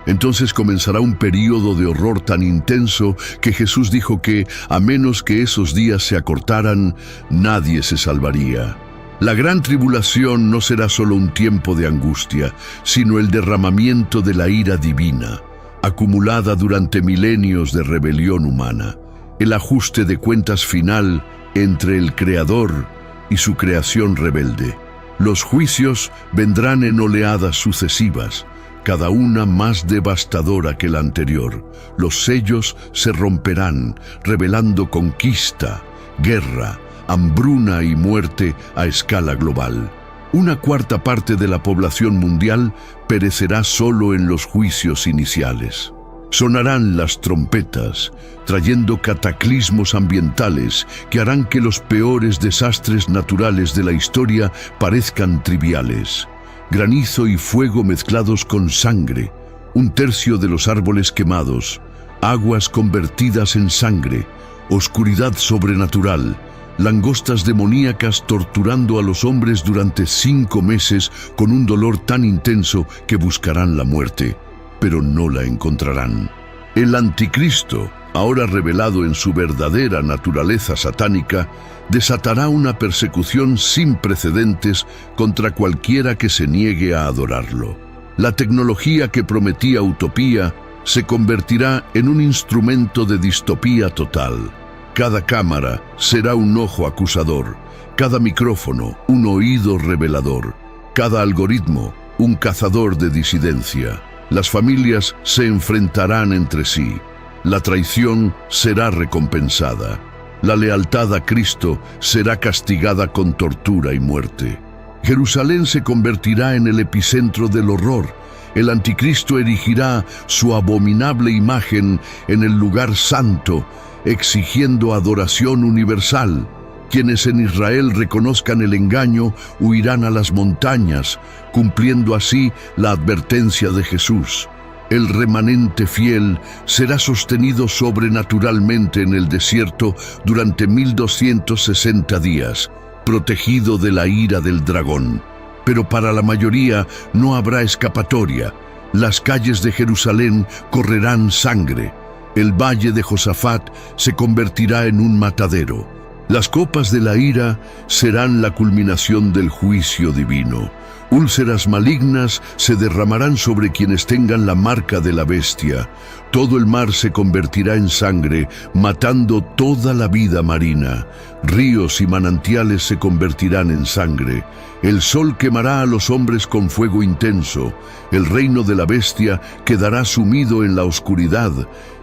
Entonces comenzará un período de horror tan intenso que Jesús dijo que, a menos que esos días se acortaran, nadie se salvaría. La gran tribulación no será solo un tiempo de angustia, sino el derramamiento de la ira divina, acumulada durante milenios de rebelión humana, el ajuste de cuentas final entre el Creador y su creación rebelde. Los juicios vendrán en oleadas sucesivas, cada una más devastadora que la anterior. Los sellos se romperán, revelando conquista, guerra, hambruna y muerte a escala global. Una cuarta parte de la población mundial perecerá solo en los juicios iniciales. Sonarán las trompetas, trayendo cataclismos ambientales que harán que los peores desastres naturales de la historia parezcan triviales. Granizo y fuego mezclados con sangre, un tercio de los árboles quemados, aguas convertidas en sangre, oscuridad sobrenatural, langostas demoníacas torturando a los hombres durante 5 meses con un dolor tan intenso que buscarán la muerte, pero no la encontrarán. El anticristo, ahora revelado en su verdadera naturaleza satánica, desatará una persecución sin precedentes contra cualquiera que se niegue a adorarlo. La tecnología que prometía utopía se convertirá en un instrumento de distopía total. Cada cámara será un ojo acusador, cada micrófono un oído revelador, cada algoritmo un cazador de disidencia. Las familias se enfrentarán entre sí, la traición será recompensada, la lealtad a Cristo será castigada con tortura y muerte. Jerusalén se convertirá en el epicentro del horror. El anticristo erigirá su abominable imagen en el lugar santo, exigiendo adoración universal. Quienes en Israel reconozcan el engaño huirán a las montañas, cumpliendo así la advertencia de Jesús. El remanente fiel será sostenido sobrenaturalmente en el desierto durante 1260 días, protegido de la ira del dragón. Pero para la mayoría no habrá escapatoria. Las calles de Jerusalén correrán sangre. El valle de Josafat se convertirá en un matadero. Las copas de la ira serán la culminación del juicio divino. Úlceras malignas se derramarán sobre quienes tengan la marca de la bestia. Todo el mar se convertirá en sangre, matando toda la vida marina. Ríos y manantiales se convertirán en sangre. El sol quemará a los hombres con fuego intenso. El reino de la bestia quedará sumido en la oscuridad.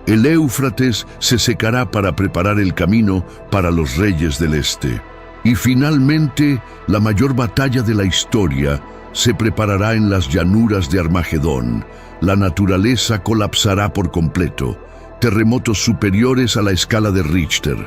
El Éufrates se secará para preparar el camino para los reyes del este. Y finalmente, la mayor batalla de la historia se preparará en las llanuras de Armagedón. La naturaleza colapsará por completo. Terremotos superiores a la escala de Richter.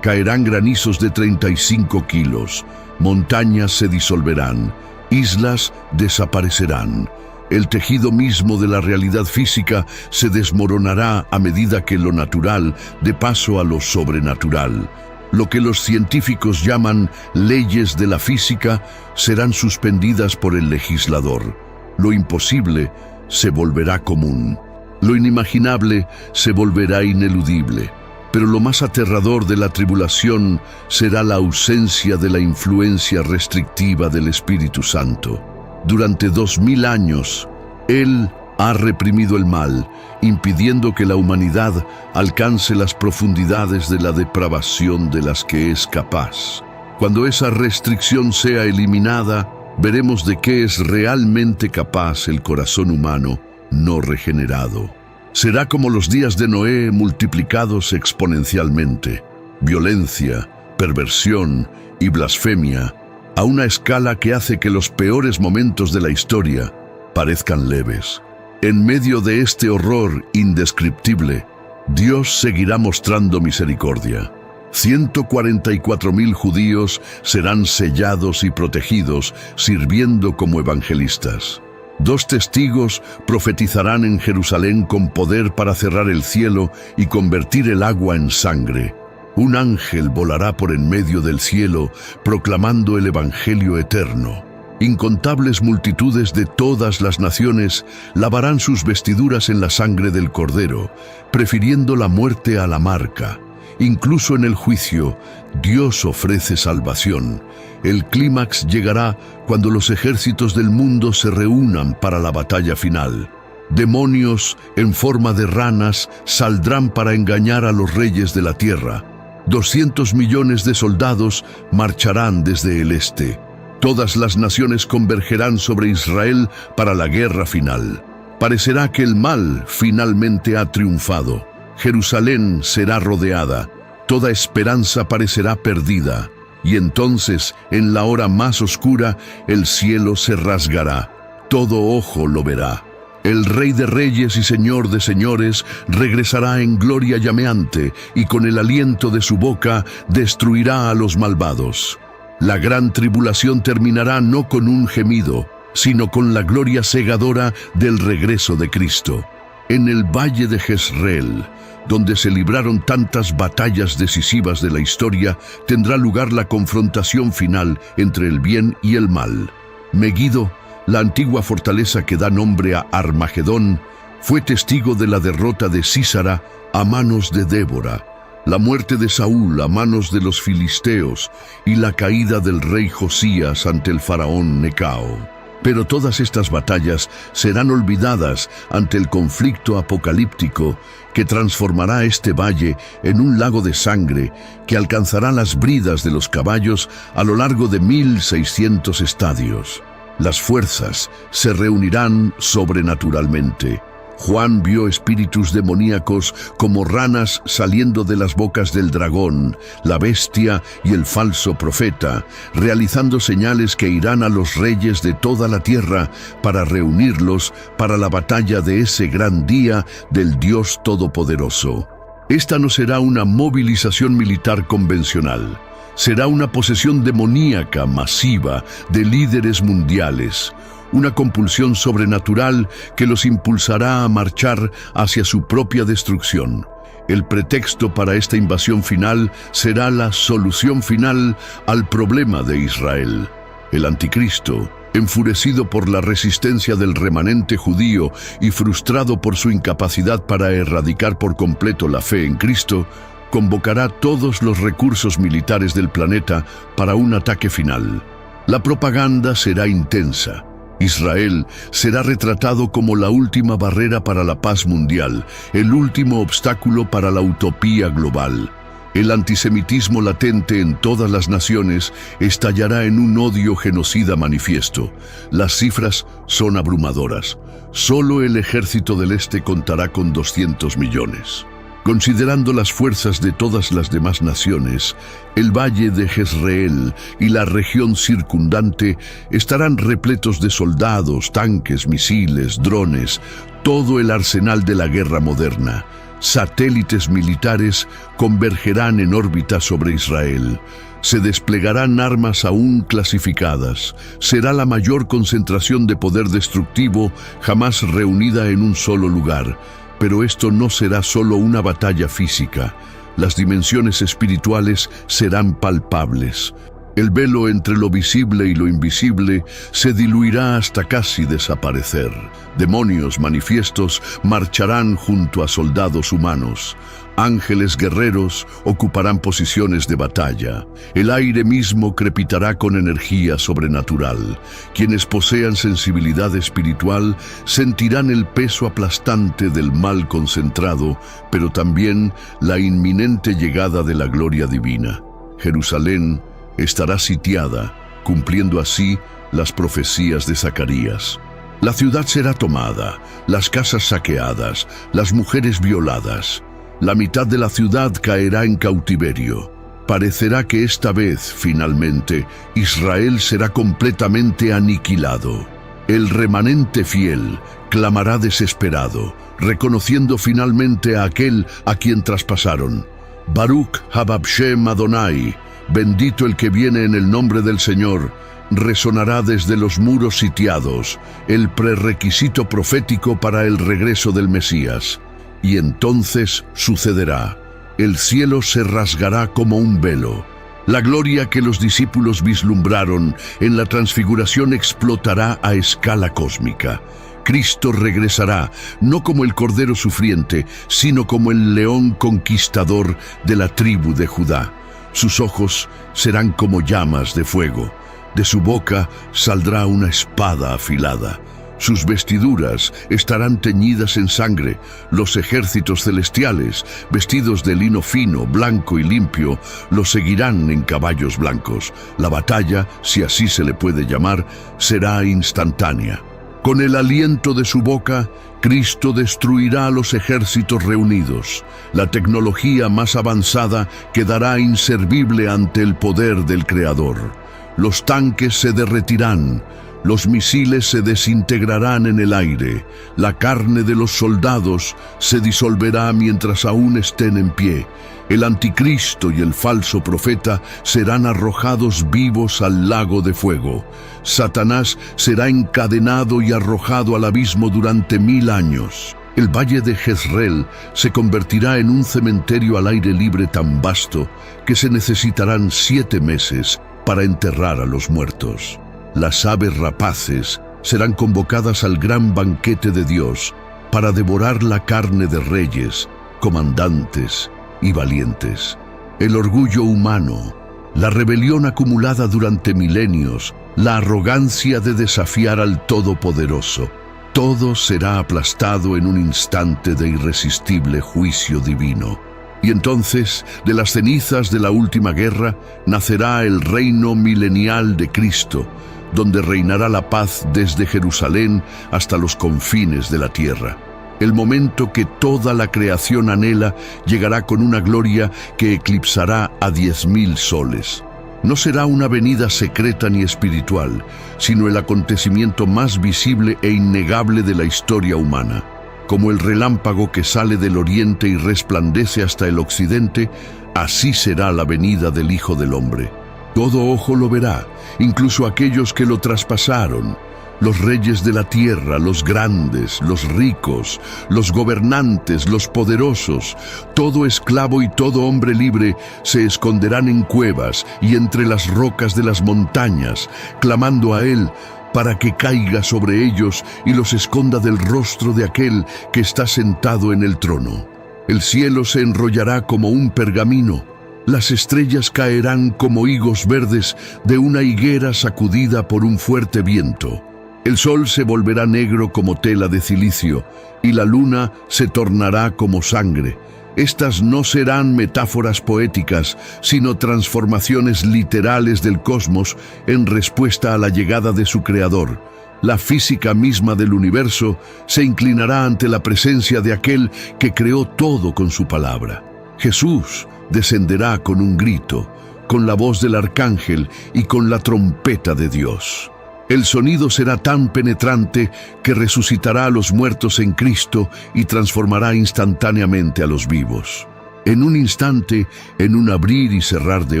Caerán granizos de 35 kilos. Montañas se disolverán. Islas desaparecerán. El tejido mismo de la realidad física se desmoronará a medida que lo natural dé paso a lo sobrenatural. Lo que los científicos llaman leyes de la física serán suspendidas por el legislador. Lo imposible se volverá común. Lo inimaginable se volverá ineludible. Pero lo más aterrador de la tribulación será la ausencia de la influencia restrictiva del Espíritu Santo. Durante 2000 años, Él Ha reprimido el mal, impidiendo que la humanidad alcance las profundidades de la depravación de las que es capaz. Cuando esa restricción sea eliminada, veremos de qué es realmente capaz el corazón humano no regenerado. Será como los días de Noé multiplicados exponencialmente. Violencia, perversión y blasfemia, a una escala que hace que los peores momentos de la historia parezcan leves. En medio de este horror indescriptible, Dios seguirá mostrando misericordia. 144.000 judíos serán sellados y protegidos, sirviendo como evangelistas. 2 testigos profetizarán en Jerusalén con poder para cerrar el cielo y convertir el agua en sangre. Un ángel volará por en medio del cielo, proclamando el evangelio eterno. Incontables multitudes de todas las naciones lavarán sus vestiduras en la sangre del Cordero, prefiriendo la muerte a la marca. Incluso en el juicio, Dios ofrece salvación. El clímax llegará cuando los ejércitos del mundo se reúnan para la batalla final. Demonios en forma de ranas saldrán para engañar a los reyes de la tierra. 200 millones de soldados marcharán desde el este. Todas las naciones convergerán sobre Israel para la guerra final. Parecerá que el mal finalmente ha triunfado. Jerusalén será rodeada. Toda esperanza parecerá perdida. Y entonces, en la hora más oscura, el cielo se rasgará. Todo ojo lo verá. El Rey de Reyes y Señor de Señores regresará en gloria llameante y con el aliento de su boca destruirá a los malvados. La gran tribulación terminará no con un gemido, sino con la gloria cegadora del regreso de Cristo. En el valle de Jezreel, donde se libraron tantas batallas decisivas de la historia, tendrá lugar la confrontación final entre el bien y el mal. Megiddo, la antigua fortaleza que da nombre a Armagedón, fue testigo de la derrota de Sísara a manos de Débora, la muerte de Saúl a manos de los filisteos y la caída del rey Josías ante el faraón Necao. Pero todas estas batallas serán olvidadas ante el conflicto apocalíptico que transformará este valle en un lago de sangre que alcanzará las bridas de los caballos a lo largo de 1.600 estadios. Las fuerzas se reunirán sobrenaturalmente. Juan vio espíritus demoníacos como ranas saliendo de las bocas del dragón, la bestia y el falso profeta, realizando señales que irán a los reyes de toda la tierra para reunirlos para la batalla de ese gran día del Dios Todopoderoso. Esta no será una movilización militar convencional. Será una posesión demoníaca masiva de líderes mundiales, una compulsión sobrenatural que los impulsará a marchar hacia su propia destrucción. El pretexto para esta invasión final será la solución final al problema de Israel. El anticristo, enfurecido por la resistencia del remanente judío y frustrado por su incapacidad para erradicar por completo la fe en Cristo, convocará todos los recursos militares del planeta para un ataque final. La propaganda será intensa. Israel será retratado como la última barrera para la paz mundial, el último obstáculo para la utopía global. El antisemitismo latente en todas las naciones estallará en un odio genocida manifiesto. Las cifras son abrumadoras. Solo el ejército del Este contará con 200 millones. Considerando las fuerzas de todas las demás naciones, el valle de Jezreel y la región circundante estarán repletos de soldados, tanques, misiles, drones, todo el arsenal de la guerra moderna. Satélites militares convergerán en órbita sobre Israel. Se desplegarán armas aún clasificadas. Será la mayor concentración de poder destructivo jamás reunida en un solo lugar. Pero esto no será solo una batalla física. Las dimensiones espirituales serán palpables. El velo entre lo visible y lo invisible se diluirá hasta casi desaparecer. Demonios manifiestos marcharán junto a soldados humanos. Ángeles guerreros ocuparán posiciones de batalla. El aire mismo crepitará con energía sobrenatural. Quienes posean sensibilidad espiritual sentirán el peso aplastante del mal concentrado, pero también la inminente llegada de la gloria divina. Jerusalén estará sitiada, cumpliendo así las profecías de Zacarías. La ciudad será tomada, las casas saqueadas, las mujeres violadas. La mitad de la ciudad caerá en cautiverio. Parecerá que esta vez, finalmente, Israel será completamente aniquilado. El remanente fiel clamará desesperado, reconociendo finalmente a aquel a quien traspasaron. Baruch Habab Shem Adonai, bendito el que viene en el nombre del Señor, resonará desde los muros sitiados, el prerequisito profético para el regreso del Mesías. Y entonces sucederá. El cielo se rasgará como un velo. La gloria que los discípulos vislumbraron en la transfiguración explotará a escala cósmica. Cristo regresará, no como el cordero sufriente, sino como el león conquistador de la tribu de Judá. Sus ojos serán como llamas de fuego. De su boca saldrá una espada afilada. Sus vestiduras estarán teñidas en sangre. Los ejércitos celestiales, vestidos de lino fino, blanco y limpio, los seguirán en caballos blancos. La batalla, si así se le puede llamar, será instantánea. Con el aliento de su boca, Cristo destruirá a los ejércitos reunidos. La tecnología más avanzada quedará inservible ante el poder del Creador. Los tanques se derretirán. Los misiles se desintegrarán en el aire. La carne de los soldados se disolverá mientras aún estén en pie. El anticristo y el falso profeta serán arrojados vivos al lago de fuego. Satanás será encadenado y arrojado al abismo durante 1000 años. El valle de Jezreel se convertirá en un cementerio al aire libre tan vasto que se necesitarán 7 meses para enterrar a los muertos. Las aves rapaces serán convocadas al gran banquete de Dios para devorar la carne de reyes, comandantes y valientes. El orgullo humano, la rebelión acumulada durante milenios, la arrogancia de desafiar al Todopoderoso, todo será aplastado en un instante de irresistible juicio divino. Y entonces, de las cenizas de la última guerra, nacerá el reino milenial de Cristo, donde reinará la paz desde Jerusalén hasta los confines de la tierra. El momento que toda la creación anhela llegará con una gloria que eclipsará a 10.000 soles. No será una venida secreta ni espiritual, sino el acontecimiento más visible e innegable de la historia humana. Como el relámpago que sale del oriente y resplandece hasta el occidente, así será la venida del Hijo del Hombre. Todo ojo lo verá, incluso aquellos que lo traspasaron, los reyes de la tierra, los grandes, los ricos, los gobernantes, los poderosos. Todo esclavo y todo hombre libre se esconderán en cuevas y entre las rocas de las montañas, clamando a Él para que caiga sobre ellos y los esconda del rostro de aquel que está sentado en el trono. El cielo se enrollará como un pergamino. Las estrellas caerán como higos verdes de una higuera sacudida por un fuerte viento. El sol se volverá negro como tela de cilicio, y la luna se tornará como sangre. Estas no serán metáforas poéticas, sino transformaciones literales del cosmos en respuesta a la llegada de su creador. La física misma del universo se inclinará ante la presencia de aquel que creó todo con su palabra. Jesús descenderá con un grito, con la voz del arcángel y con la trompeta de Dios. El sonido será tan penetrante que resucitará a los muertos en Cristo y transformará instantáneamente a los vivos. En un instante, en un abrir y cerrar de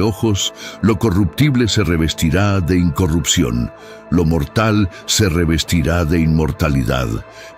ojos, lo corruptible se revestirá de incorrupción, lo mortal se revestirá de inmortalidad.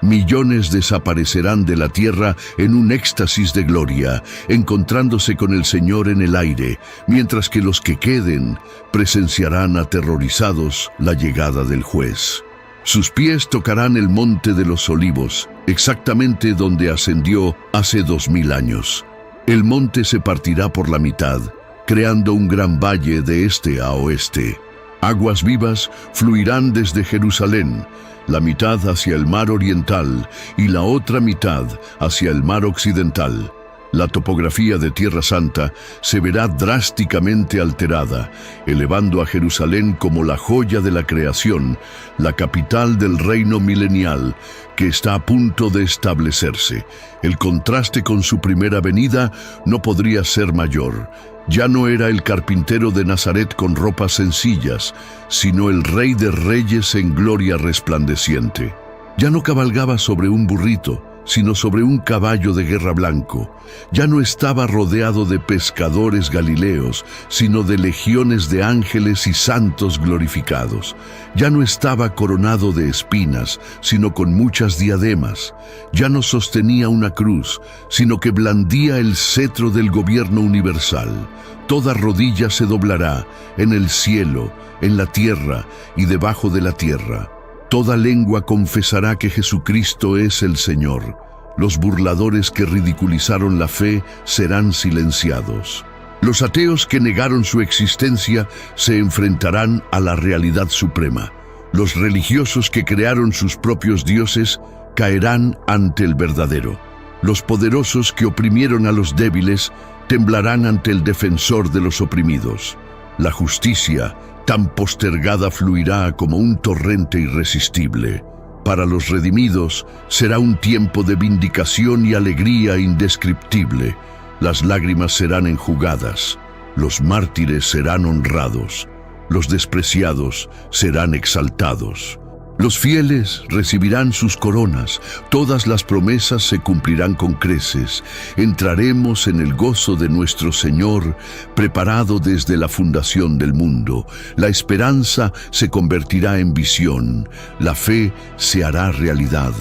Millones desaparecerán de la tierra en un éxtasis de gloria, encontrándose con el Señor en el aire, mientras que los que queden presenciarán aterrorizados la llegada del juez. Sus pies tocarán el monte de los olivos, exactamente donde ascendió hace 2000 años. El monte se partirá por la mitad, creando un gran valle de este a oeste. Aguas vivas fluirán desde Jerusalén, la mitad hacia el mar oriental y la otra mitad hacia el mar occidental. La topografía de Tierra Santa se verá drásticamente alterada, elevando a Jerusalén como la joya de la creación, la capital del reino milenial, que está a punto de establecerse. El contraste con su primera venida no podría ser mayor. Ya no era el carpintero de Nazaret con ropas sencillas, sino el Rey de Reyes en gloria resplandeciente. Ya no cabalgaba sobre un burrito, sino sobre un caballo de guerra blanco. Ya no estaba rodeado de pescadores galileos, sino de legiones de ángeles y santos glorificados. Ya no estaba coronado de espinas, sino con muchas diademas. Ya no sostenía una cruz, sino que blandía el cetro del gobierno universal. Toda rodilla se doblará en el cielo, en la tierra y debajo de la tierra. Toda lengua confesará que Jesucristo es el Señor. Los burladores que ridiculizaron la fe serán silenciados. Los ateos que negaron su existencia se enfrentarán a la realidad suprema. Los religiosos que crearon sus propios dioses caerán ante el verdadero. Los poderosos que oprimieron a los débiles temblarán ante el defensor de los oprimidos. La justicia, tan postergada, fluirá como un torrente irresistible. Para los redimidos será un tiempo de vindicación y alegría indescriptible. Las lágrimas serán enjugadas, los mártires serán honrados, los despreciados serán exaltados. Los fieles recibirán sus coronas, todas las promesas se cumplirán con creces. Entraremos en el gozo de nuestro Señor, preparado desde la fundación del mundo. La esperanza se convertirá en visión, la fe se hará realidad,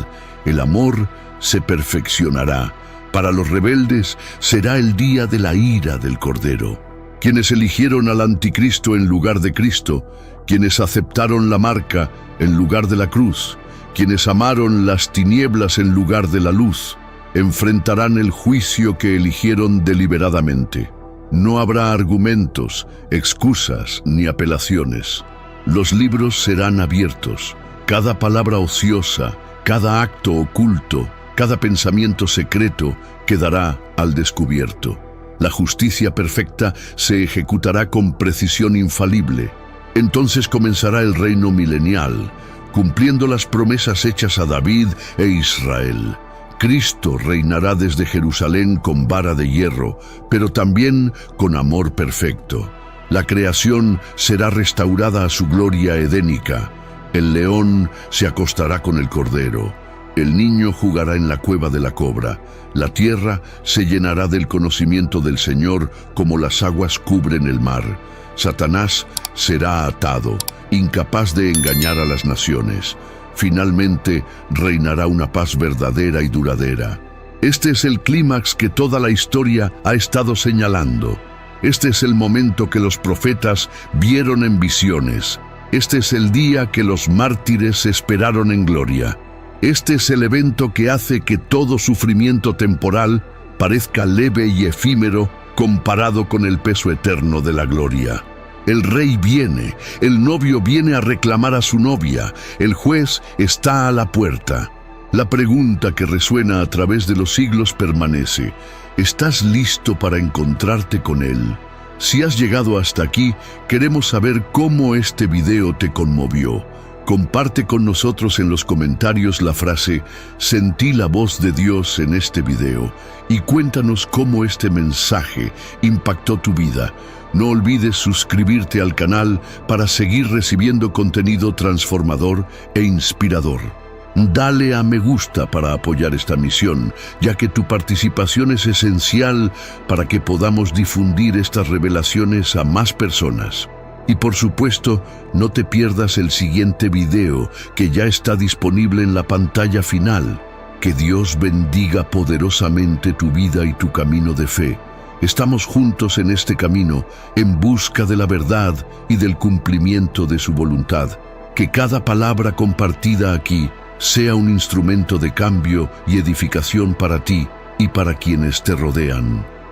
el amor se perfeccionará. Para los rebeldes será el día de la ira del Cordero. Quienes eligieron al anticristo en lugar de Cristo, quienes aceptaron la marca en lugar de la cruz, quienes amaron las tinieblas en lugar de la luz, enfrentarán el juicio que eligieron deliberadamente. No habrá argumentos, excusas ni apelaciones. Los libros serán abiertos. Cada palabra ociosa, cada acto oculto, cada pensamiento secreto quedará al descubierto. La justicia perfecta se ejecutará con precisión infalible. Entonces comenzará el reino milenial, cumpliendo las promesas hechas a David e Israel. Cristo reinará desde Jerusalén con vara de hierro, pero también con amor perfecto. La creación será restaurada a su gloria edénica. El león se acostará con el cordero. El niño jugará en la cueva de la cobra. La tierra se llenará del conocimiento del Señor como las aguas cubren el mar. Satanás será atado, incapaz de engañar a las naciones. Finalmente reinará una paz verdadera y duradera. Este es el clímax que toda la historia ha estado señalando. Este es el momento que los profetas vieron en visiones. Este es el día que los mártires esperaron en gloria. Este es el evento que hace que todo sufrimiento temporal parezca leve y efímero comparado con el peso eterno de la gloria. El rey viene, el novio viene a reclamar a su novia, el juez está a la puerta. La pregunta que resuena a través de los siglos permanece: ¿estás listo para encontrarte con él? Si has llegado hasta aquí, queremos saber cómo este video te conmovió. Comparte con nosotros en los comentarios la frase "Sentí la voz de Dios en este video" y cuéntanos cómo este mensaje impactó tu vida. No olvides suscribirte al canal para seguir recibiendo contenido transformador e inspirador. Dale a me gusta para apoyar esta misión, ya que tu participación es esencial para que podamos difundir estas revelaciones a más personas. Y por supuesto, no te pierdas el siguiente video que ya está disponible en la pantalla final. Que Dios bendiga poderosamente tu vida y tu camino de fe. Estamos juntos en este camino, en busca de la verdad y del cumplimiento de su voluntad. Que cada palabra compartida aquí sea un instrumento de cambio y edificación para ti y para quienes te rodean.